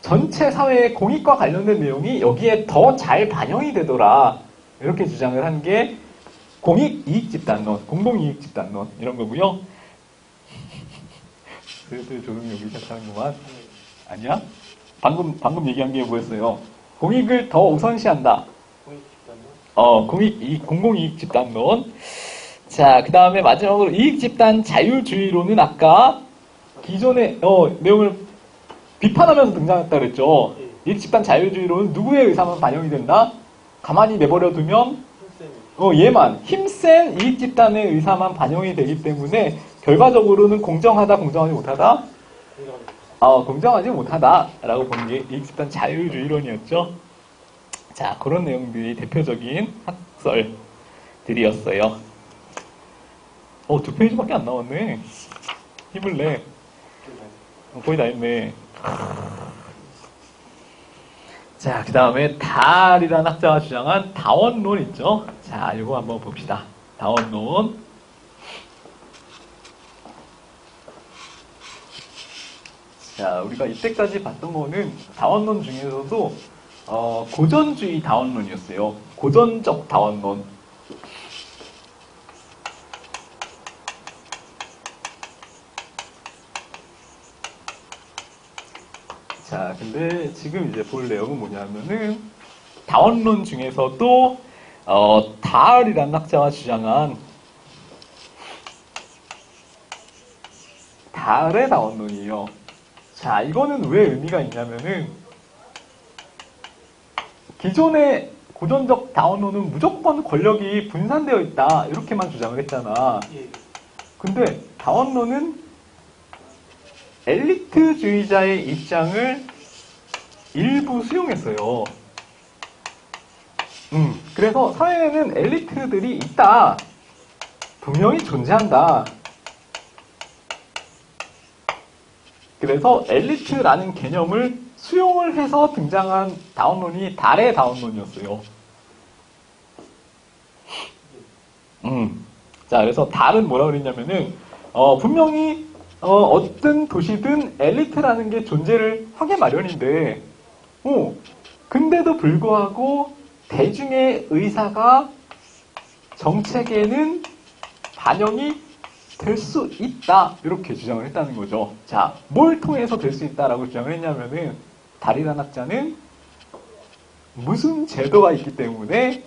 전체 사회의 공익과 관련된 내용이 여기에 더 잘 반영이 되더라. 이렇게 주장을 한 게 공익이익집단론, 공동이익집단론, 이런 거고요. 슬슬 조용히 오기 시작하는구만. 아니야? 방금 얘기한 게 뭐였어요? 공익을 더 우선시한다. 공공이익집단론. 자, 그 다음에 마지막으로 이익집단 자율주의론은 아까 기존의 내용을 비판하면서 등장했다 그랬죠. 이익집단 자율주의론은 누구의 의사만 반영이 된다? 가만히 내버려 두면 얘만 힘센 이익집단의 의사만 반영이 되기 때문에 결과적으로는 공정하다, 공정하지 못하다? 공정하지 못하다라고 보는 게 이익집단 자율주의론이었죠. 자, 그런 내용들이 대표적인 학설들이었어요. 2페이지밖에 안 나왔네. 힘을 내. 거의 다 했네. 자, 그 다음에 달이라는 학자가 주장한 다원론 있죠. 자, 이거 한번 봅시다. 다원론. 자, 우리가 이때까지 봤던 거는 다원론 중에서도 고전주의 다원론이었어요. 고전적 다원론. 자, 근데 지금 이제 볼 내용은 뭐냐면은 다원론 중에서도 달이라는 학자가 주장한 달의 다원론이에요. 자, 이거는 왜 의미가 있냐면은 기존의 고전적 다원론은 무조건 권력이 분산되어 있다 이렇게만 주장을 했잖아. 근데 다원론은 엘리트주의자의 입장을 일부 수용했어요. 그래서 사회에는 엘리트들이 있다. 분명히 존재한다. 그래서 엘리트라는 개념을 수용을 해서 등장한 다운론이 달의 다운론이었어요. 자, 그래서 달은 뭐라 그랬냐면은, 분명히, 어떤 도시든 엘리트라는 게 존재를 하게 마련인데, 근데도 불구하고 대중의 의사가 정책에는 반영이 될 수 있다. 이렇게 주장을 했다는 거죠. 자, 뭘 통해서 될 수 있다라고 주장을 했냐면은, 달이라는 학자는 무슨 제도가 있기 때문에,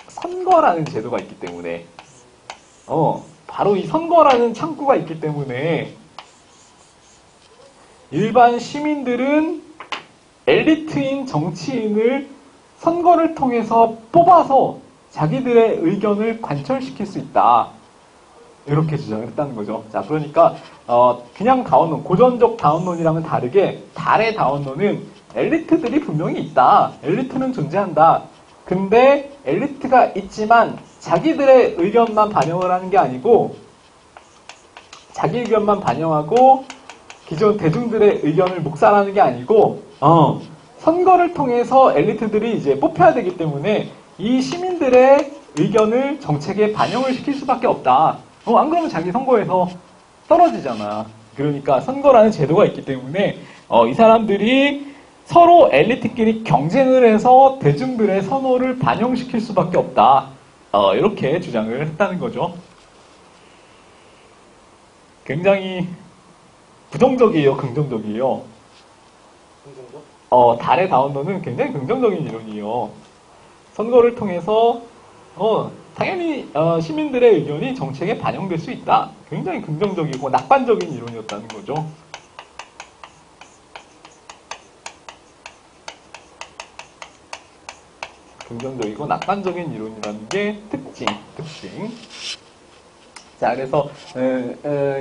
선거라는 제도가 있기 때문에, 바로 이 선거라는 창구가 있기 때문에, 일반 시민들은 엘리트인 정치인을 선거를 통해서 뽑아서 자기들의 의견을 관철시킬 수 있다. 이렇게 주장을 했다는 거죠. 자, 그러니까 그냥 다운론, 고전적 다운론이랑은 다르게 달의 다운론은 엘리트들이 분명히 있다. 엘리트는 존재한다. 근데 엘리트가 있지만 자기들의 의견만 반영을 하는 게 아니고 자기 의견만 반영하고 기존 대중들의 의견을 묵살하는 게 아니고 선거를 통해서 엘리트들이 이제 뽑혀야 되기 때문에 이 시민들의 의견을 정책에 반영을 시킬 수밖에 없다. 안 그러면 자기 선거에서 떨어지잖아. 그러니까 선거라는 제도가 있기 때문에 이 사람들이 서로 엘리트끼리 경쟁을 해서 대중들의 선호를 반영시킬 수밖에 없다. 이렇게 주장을 했다는 거죠. 굉장히 부정적이에요, 긍정적이에요? 긍정적? 달의 다운론은 굉장히 긍정적인 이론이에요. 선거를 통해서 당연히 시민들의 의견이 정책에 반영될 수 있다. 굉장히 긍정적이고 낙관적인 이론이었다는 거죠. 긍정적이고 낙관적인 이론이라는 게 특징. 자, 그래서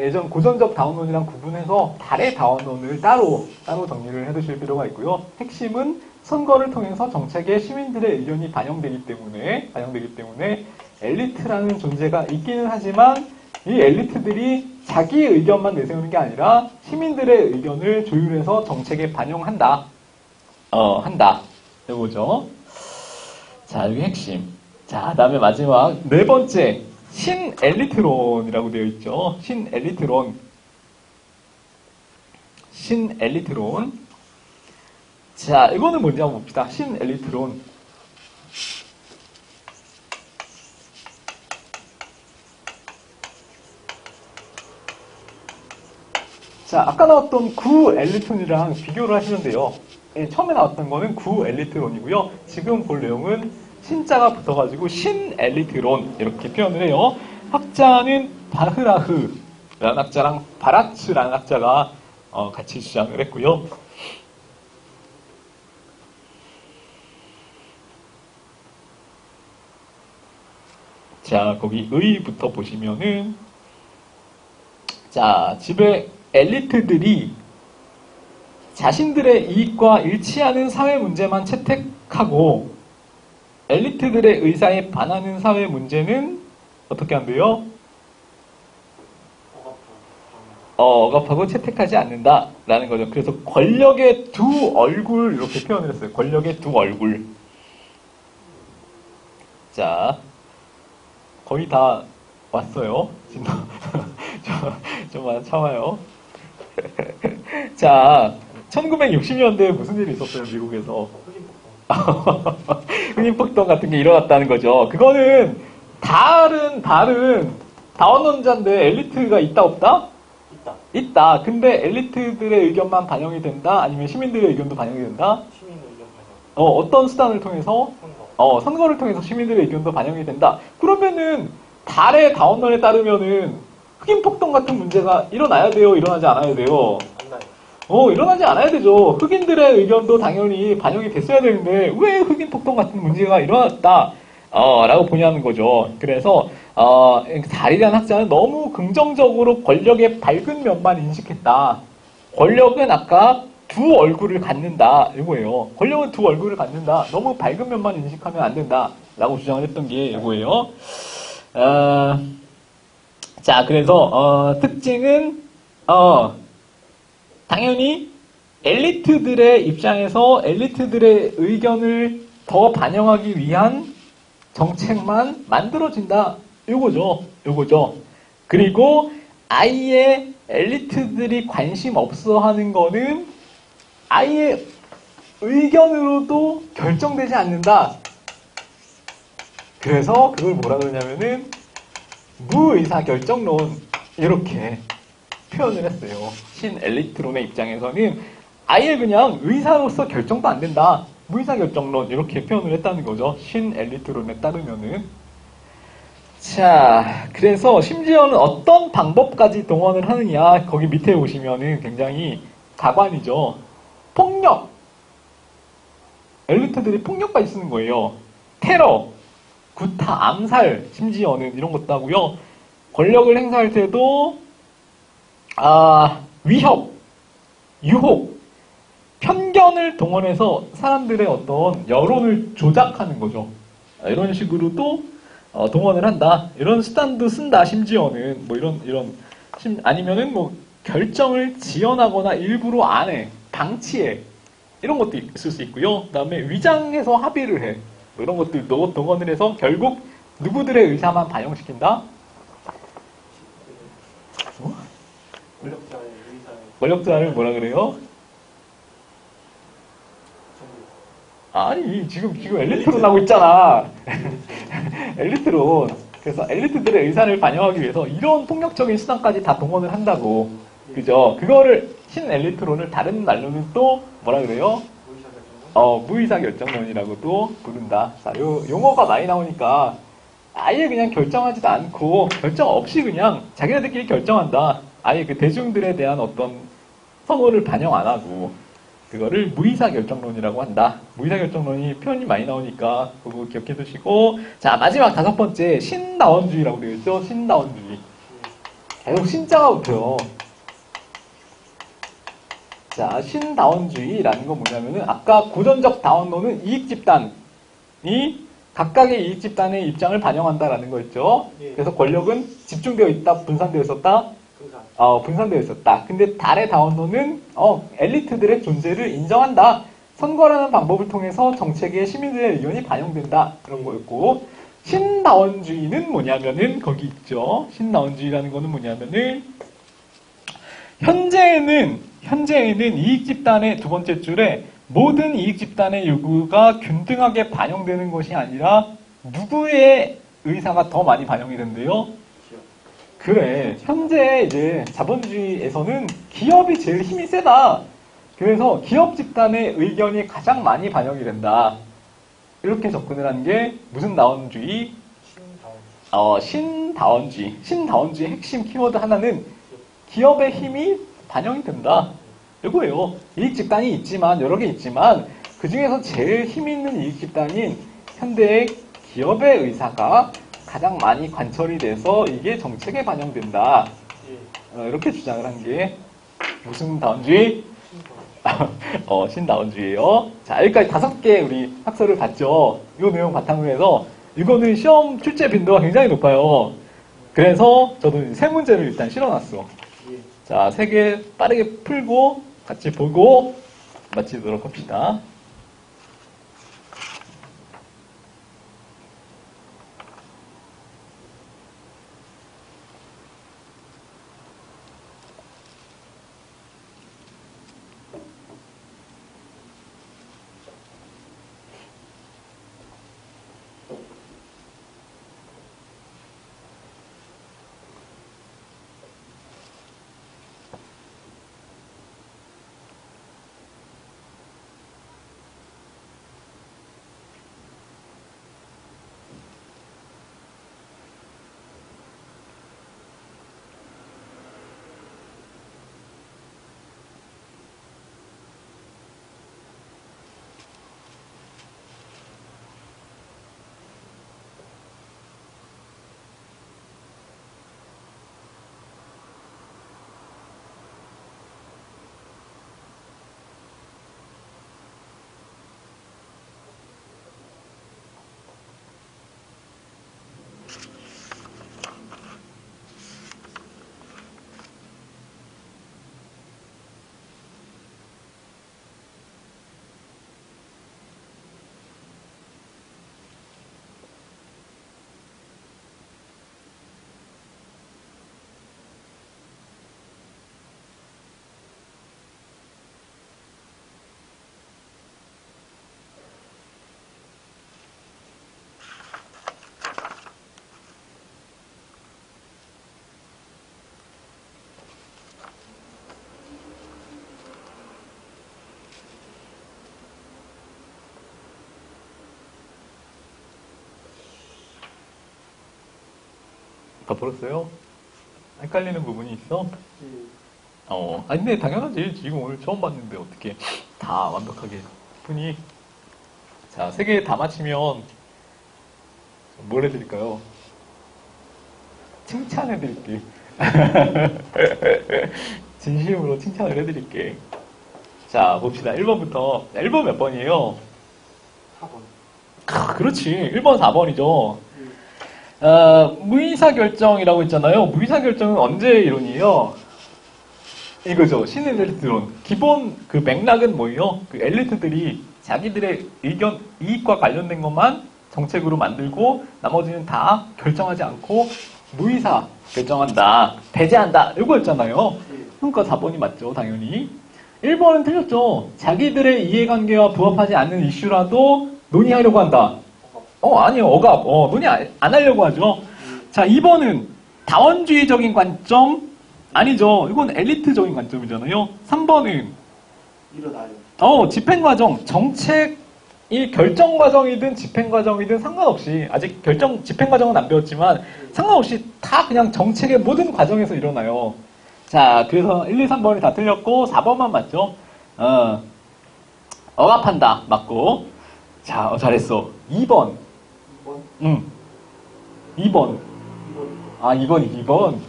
예전 고전적 다운론이랑 구분해서 달의 다운론을 따로 정리를 해두실 필요가 있고요. 핵심은 선거를 통해서 정책에 시민들의 의견이 반영되기 때문에 엘리트라는 존재가 있기는 하지만 이 엘리트들이 자기 의견만 내세우는 게 아니라 시민들의 의견을 조율해서 정책에 반영한다. 한다. 이거죠. 자, 여기 핵심. 자, 다음에 마지막 네 번째. 신엘리트론이라고 되어 있죠. 신엘리트론. 자, 이거는 뭔지 한번 봅시다. 신엘리트론. 자, 아까 나왔던 구엘리트론이랑 비교를 하시면 돼요. 처음에 나왔던 거는 구엘리트론이고요. 지금 볼 내용은 신자가 붙어가지고 신엘리트론 이렇게 표현을 해요. 학자는 바흐라흐라는 학자랑 바라츠라는 학자가 같이 주장을 했고요. 자, 거기 의부터 보시면은 자, 집에 엘리트들이 자신들의 이익과 일치하는 사회 문제만 채택하고 엘리트들의 의사에 반하는 사회 문제는 어떻게 한대요? 억압하고 채택하지 않는다라는 거죠. 그래서 권력의 두 얼굴 이렇게 표현을 했어요. 권력의 두 얼굴. 자, 거의 다 왔어요. 좀만 참아요. 자, 1960년대에 무슨 일이 있었어요, 미국에서? 흑인폭동 같은 게 일어났다는 거죠. 그거는 다른 다원론자인데 엘리트가 있다 없다? 있다. 근데 엘리트들의 의견만 반영이 된다? 아니면 시민들의 의견도 반영이 된다? 시민 의견 반영. 어떤 수단을 통해서? 선거. 선거를 통해서 시민들의 의견도 반영이 된다. 그러면은 달의 다원론에 따르면은 흑인폭동 같은 문제가 일어나야 돼요? 일어나지 않아야 돼요? 안 나요. 일어나지 않아야 되죠. 흑인들의 의견도 당연히 반영이 됐어야 되는데 왜 흑인폭동 같은 문제가 일어났다? 라고 보냐는 거죠. 그래서 달이라는 학자는 너무 긍정적으로 권력의 밝은 면만 인식했다. 권력은 아까 두 얼굴을 갖는다. 이거예요. 권력은 두 얼굴을 갖는다. 너무 밝은 면만 인식하면 안 된다. 라고 주장을 했던 게 이거예요. 자, 그래서 특징은 당연히 엘리트들의 입장에서 엘리트들의 의견을 더 반영하기 위한 정책만 만들어진다. 요거죠. 그리고 아예 엘리트들이 관심 없어 하는 거는 아예 의견으로도 결정되지 않는다. 그래서 그걸 뭐라 그러냐면은 무의사결정론 이렇게 표현을 했어요. 신엘리트론의 입장에서는 아예 그냥 의사로서 결정도 안 된다. 무의사결정론 이렇게 표현을 했다는 거죠. 신엘리트론에 따르면은. 자, 그래서 심지어는 어떤 방법까지 동원을 하느냐. 거기 밑에 보시면은 굉장히 가관이죠. 폭력. 엘리트들이 폭력까지 쓰는 거예요. 테러, 구타, 암살, 심지어는 이런 것도 하고요. 권력을 행사할 때도 위협, 유혹, 편견을 동원해서 사람들의 어떤 여론을 조작하는 거죠. 이런 식으로도 동원을 한다. 이런 수단도 쓴다. 심지어는 뭐 이런 아니면은 뭐 결정을 지연하거나 일부러 안 해, 방치해. 이런 것도 있을 수 있고요. 그다음에 위장해서 합의를 해. 뭐 이런 것들도 동원을 해서 결국 누구들의 의사만 반영시킨다. 권력자의 의사의 권력자를 뭐라 그래요? 정부. 아니 지금 엘리트론 하고 있잖아. 엘리트론. 그래서 엘리트들의 의사를 반영하기 위해서 이런 폭력적인 수단까지 다 동원을 한다고. 그죠? 그거를 신엘리트론을 다른 말로는 또 뭐라 그래요? 무의사결정론이라고도 부른다. 자, 용어가 많이 나오니까 아예 그냥 결정하지도 않고 결정 없이 그냥 자기네들끼리 결정한다. 아예 그 대중들에 대한 어떤 선호를 반영 안 하고 그거를 무의사결정론이라고 한다. 무의사결정론이 표현이 많이 나오니까 그거 기억해 두시고. 자, 마지막 5번째 신다원주의라고 되어 있죠. 신다원주의. 계속 신자가 붙어요. 자, 신다원주의라는 건 뭐냐면은 아까 고전적 다원론은 이익집단이 각각의 이익집단의 입장을 반영한다라는 거였죠. 예. 그래서 권력은 집중되어 있다, 분산되어 있었다. 분산되어 있었다. 근데 달의 다원론은 엘리트들의 존재를 인정한다. 선거라는 방법을 통해서 정책에 시민들의 의견이 반영된다. 그런 거였고, 신다원주의는 뭐냐면은 거기 있죠. 신다원주의라는 거는 뭐냐면은 현재에는 이익집단의 두 번째 줄에 모든 이익집단의 요구가 균등하게 반영되는 것이 아니라 누구의 의사가 더 많이 반영이 된대요? 그래. 현재 이제 자본주의에서는 기업이 제일 힘이 세다. 그래서 기업 집단의 의견이 가장 많이 반영이 된다. 이렇게 접근을 한 게 무슨 다원주의? 신다원주의. 신다원주의 핵심 키워드 하나는 기업의 힘이 반영이 된다. 이거예요. 이익 집단이 있지만 여러 개 있지만 그 중에서 제일 힘 있는 이익 집단인 현대의 기업의 의사가 가장 많이 관철이 돼서 이게 정책에 반영된다. 이렇게 주장을 한 게 무슨 다원주의? 신다원주의예요. 자, 여기까지 5개 우리 학설을 봤죠. 이 내용 바탕으로 해서 이거는 시험 출제 빈도가 굉장히 높아요. 그래서 저도 3문제를 일단 실어놨어. 자, 3개 빠르게 풀고 같이 보고 마치도록 합시다. 다 풀었어요? 헷갈리는 부분이 있어? 예. 아니, 근데 당연하지. 지금 오늘 처음 봤는데 어떻게 다 완벽하게 푸니? 자, 3개 다 맞히면 뭘 해드릴까요? 칭찬해드릴게. 진심으로 칭찬을 해드릴게. 자, 봅시다. 1번부터. 1번 몇 번이에요? 4번. 그렇지. 1번, 4번이죠. 무의사 결정이라고 있잖아요. 무의사 결정은 언제 이론이에요? 이거죠. 신의 엘리트론. 기본 그 맥락은 뭐예요? 그 엘리트들이 자기들의 의견, 이익과 관련된 것만 정책으로 만들고 나머지는 다 결정하지 않고 무의사 결정한다. 배제한다. 이거였잖아요. 그러니까 4번이 맞죠. 당연히. 1번은 틀렸죠. 자기들의 이해관계와 부합하지 않는 이슈라도 논의하려고 한다. 아니요. 억압. 논의 안 하려고 하죠. 자, 2번은 다원주의적인 관점. 아니죠. 이건 엘리트적인 관점이잖아요. 3번은 일어나요. 집행과정. 정책이 결정과정이든 집행과정이든 상관없이 아직 집행과정은 안 배웠지만 상관없이 다 그냥 정책의 모든 과정에서 일어나요. 자, 그래서 1, 2, 3번이 다 틀렸고 4번만 맞죠? 억압한다. 맞고. 자, 잘했어. 2번. 2번. 응. 2번. 2번. 2번.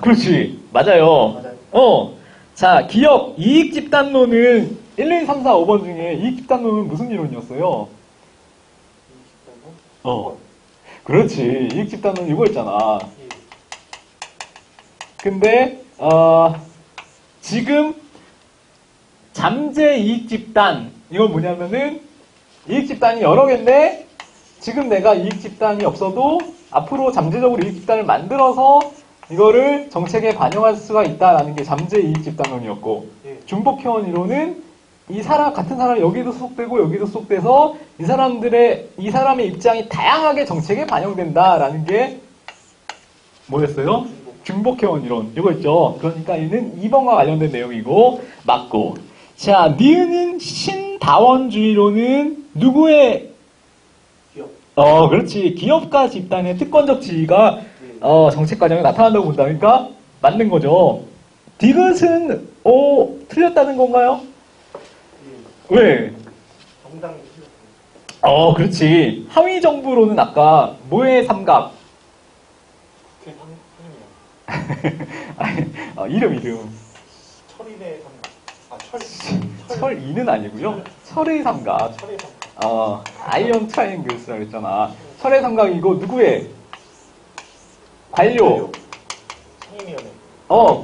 그렇지. 맞아요. 맞아요. 자, 기업 이익 집단론은 1, 2, 3, 4, 5번 중에 이익 집단론은 무슨 이론이었어요? 20단원. 그렇지. 이익 집단론 이거였잖아. 예. 근데 지금 잠재 이익 집단 이건 뭐냐면은 이익 집단이 여러 개인데 지금 내가 이익 집단이 없어도 앞으로 잠재적으로 이익 집단을 만들어서 이거를 정책에 반영할 수가 있다라는 게 잠재 이익 집단론이었고 예. 중복회원 이론은 같은 사람이 여기도 소속되고 여기도 소속돼서 이 사람의 입장이 다양하게 정책에 반영된다라는 게 뭐였어요? 중복회원 이론. 이거 있죠? 그러니까 얘는 2번과 관련된 내용이고 맞고. 자, 니은은 신다원주의로는 누구의 기업. 그렇지. 기업가 집단의 특권적 지위가 예. 정책 과정에 나타난다고 본다. 그러니까 맞는 거죠. 디귿은 틀렸다는 건가요? 예. 왜? 정당이 틀렸어요. 그렇지. 하위 정부로는 아까 뭐의 삼각? 그게 상임이요. 이름. 철인의 삼각. 철이는 아니고요. 철의 삼각. 철의 삼각. 아이언 트라이앵글스라고 했잖아. 철의 삼각이고 누구의? 관료. 상임위원회.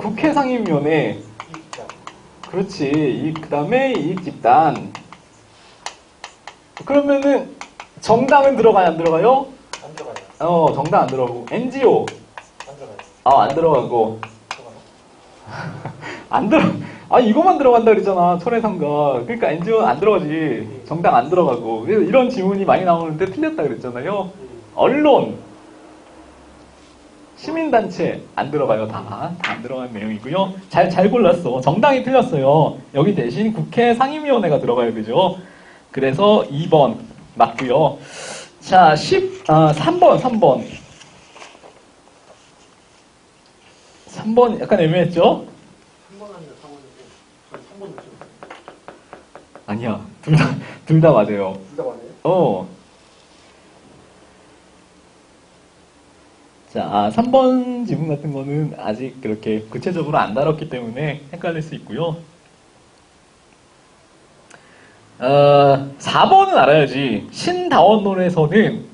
국회 상임위원회. 이익장. 그렇지. 그 다음에 이익집단. 그러면은 정당은 들어가요? 안 들어가요? 안 들어가요. 정당 안 들어가고. NGO. 안 들어가요. 안 들어가고. 들어가나? 이거만 들어간다 그랬잖아. 철의 삼각. 그러니까 NGO 안 들어가지. 정당 안 들어가고. 그래서 이런 질문이 많이 나오는데 틀렸다 그랬잖아요. 예. 언론. 시민단체 안 들어가요. 다 안 들어가는 내용이고요. 잘 골랐어. 정당이 틀렸어요. 여기 대신 국회 상임위원회가 들어가야 되죠. 그래서 2번 맞고요. 자, 3번. 3번 약간 애매했죠? 3번 아니면 4번이고. 3번은 좀. 아니야. 둘 다 맞아요. 둘 다 맞아요? 자, 3번 지문 같은 거는 아직 그렇게 구체적으로 안 다뤘기 때문에 헷갈릴 수 있고요. 4번은 알아야지. 신다원론에서는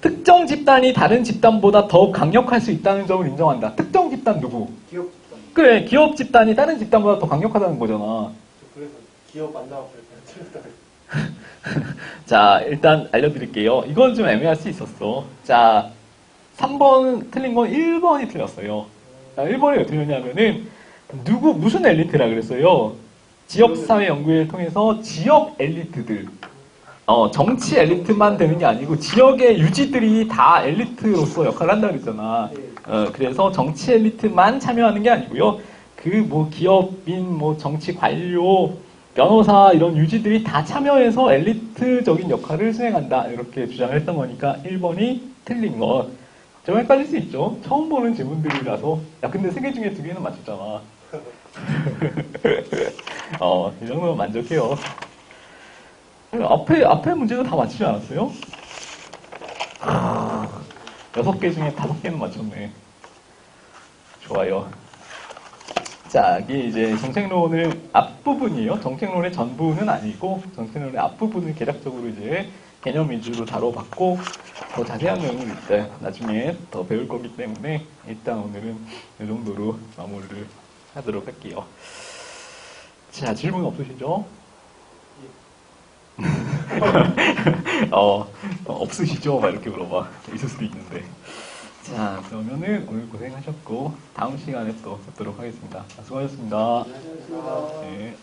특정 집단이 다른 집단보다 더욱 강력할 수 있다는 점을 인정한다. 특정 집단 누구? 기업 집단. 그래, 기업 집단이 다른 집단보다 더 강력하다는 거잖아. 그래서 기업 안 나왔을 때 틀렸다 그랬어요. 자, 일단 알려드릴게요. 이건 좀 애매할 수 있었어. 자, 3번 틀린 건 1번이 틀렸어요. 1번이 왜 틀렸냐면은, 무슨 엘리트라 그랬어요? 지역사회 연구회를 통해서 지역 엘리트들, 정치 엘리트만 되는 게 아니고 지역의 유지들이 다 엘리트로서 역할을 한다고 그랬잖아. 그래서 정치 엘리트만 참여하는 게 아니고요. 기업인, 정치 관료, 변호사 이런 유지들이 다 참여해서 엘리트적인 역할을 수행한다. 이렇게 주장을 했던 거니까 1번이 틀린 것. 좀 헷갈릴 수 있죠? 처음 보는 지문들이라서. 야, 근데 3개 중에 2개는 맞췄잖아. 이 정도면 만족해요. 앞에 문제도 다 맞추지 않았어요? 6개 중에 5개는 맞췄네. 좋아요. 자, 이게 이제 정책론을 앞부분이에요. 정책론의 전부는 아니고, 정책론의 앞부분을 개략적으로 이제 개념 위주로 다뤄봤고, 더 자세한 내용은 일단 나중에 더 배울 거기 때문에, 일단 오늘은 이 정도로 마무리를 하도록 할게요. 자, 질문 없으시죠? 없으시죠? 막 이렇게 물어봐. 있을 수도 있는데. 자, 그러면은 오늘 고생하셨고, 다음 시간에 또 뵙도록 하겠습니다. 수고하셨습니다. 안녕하십니까. 네.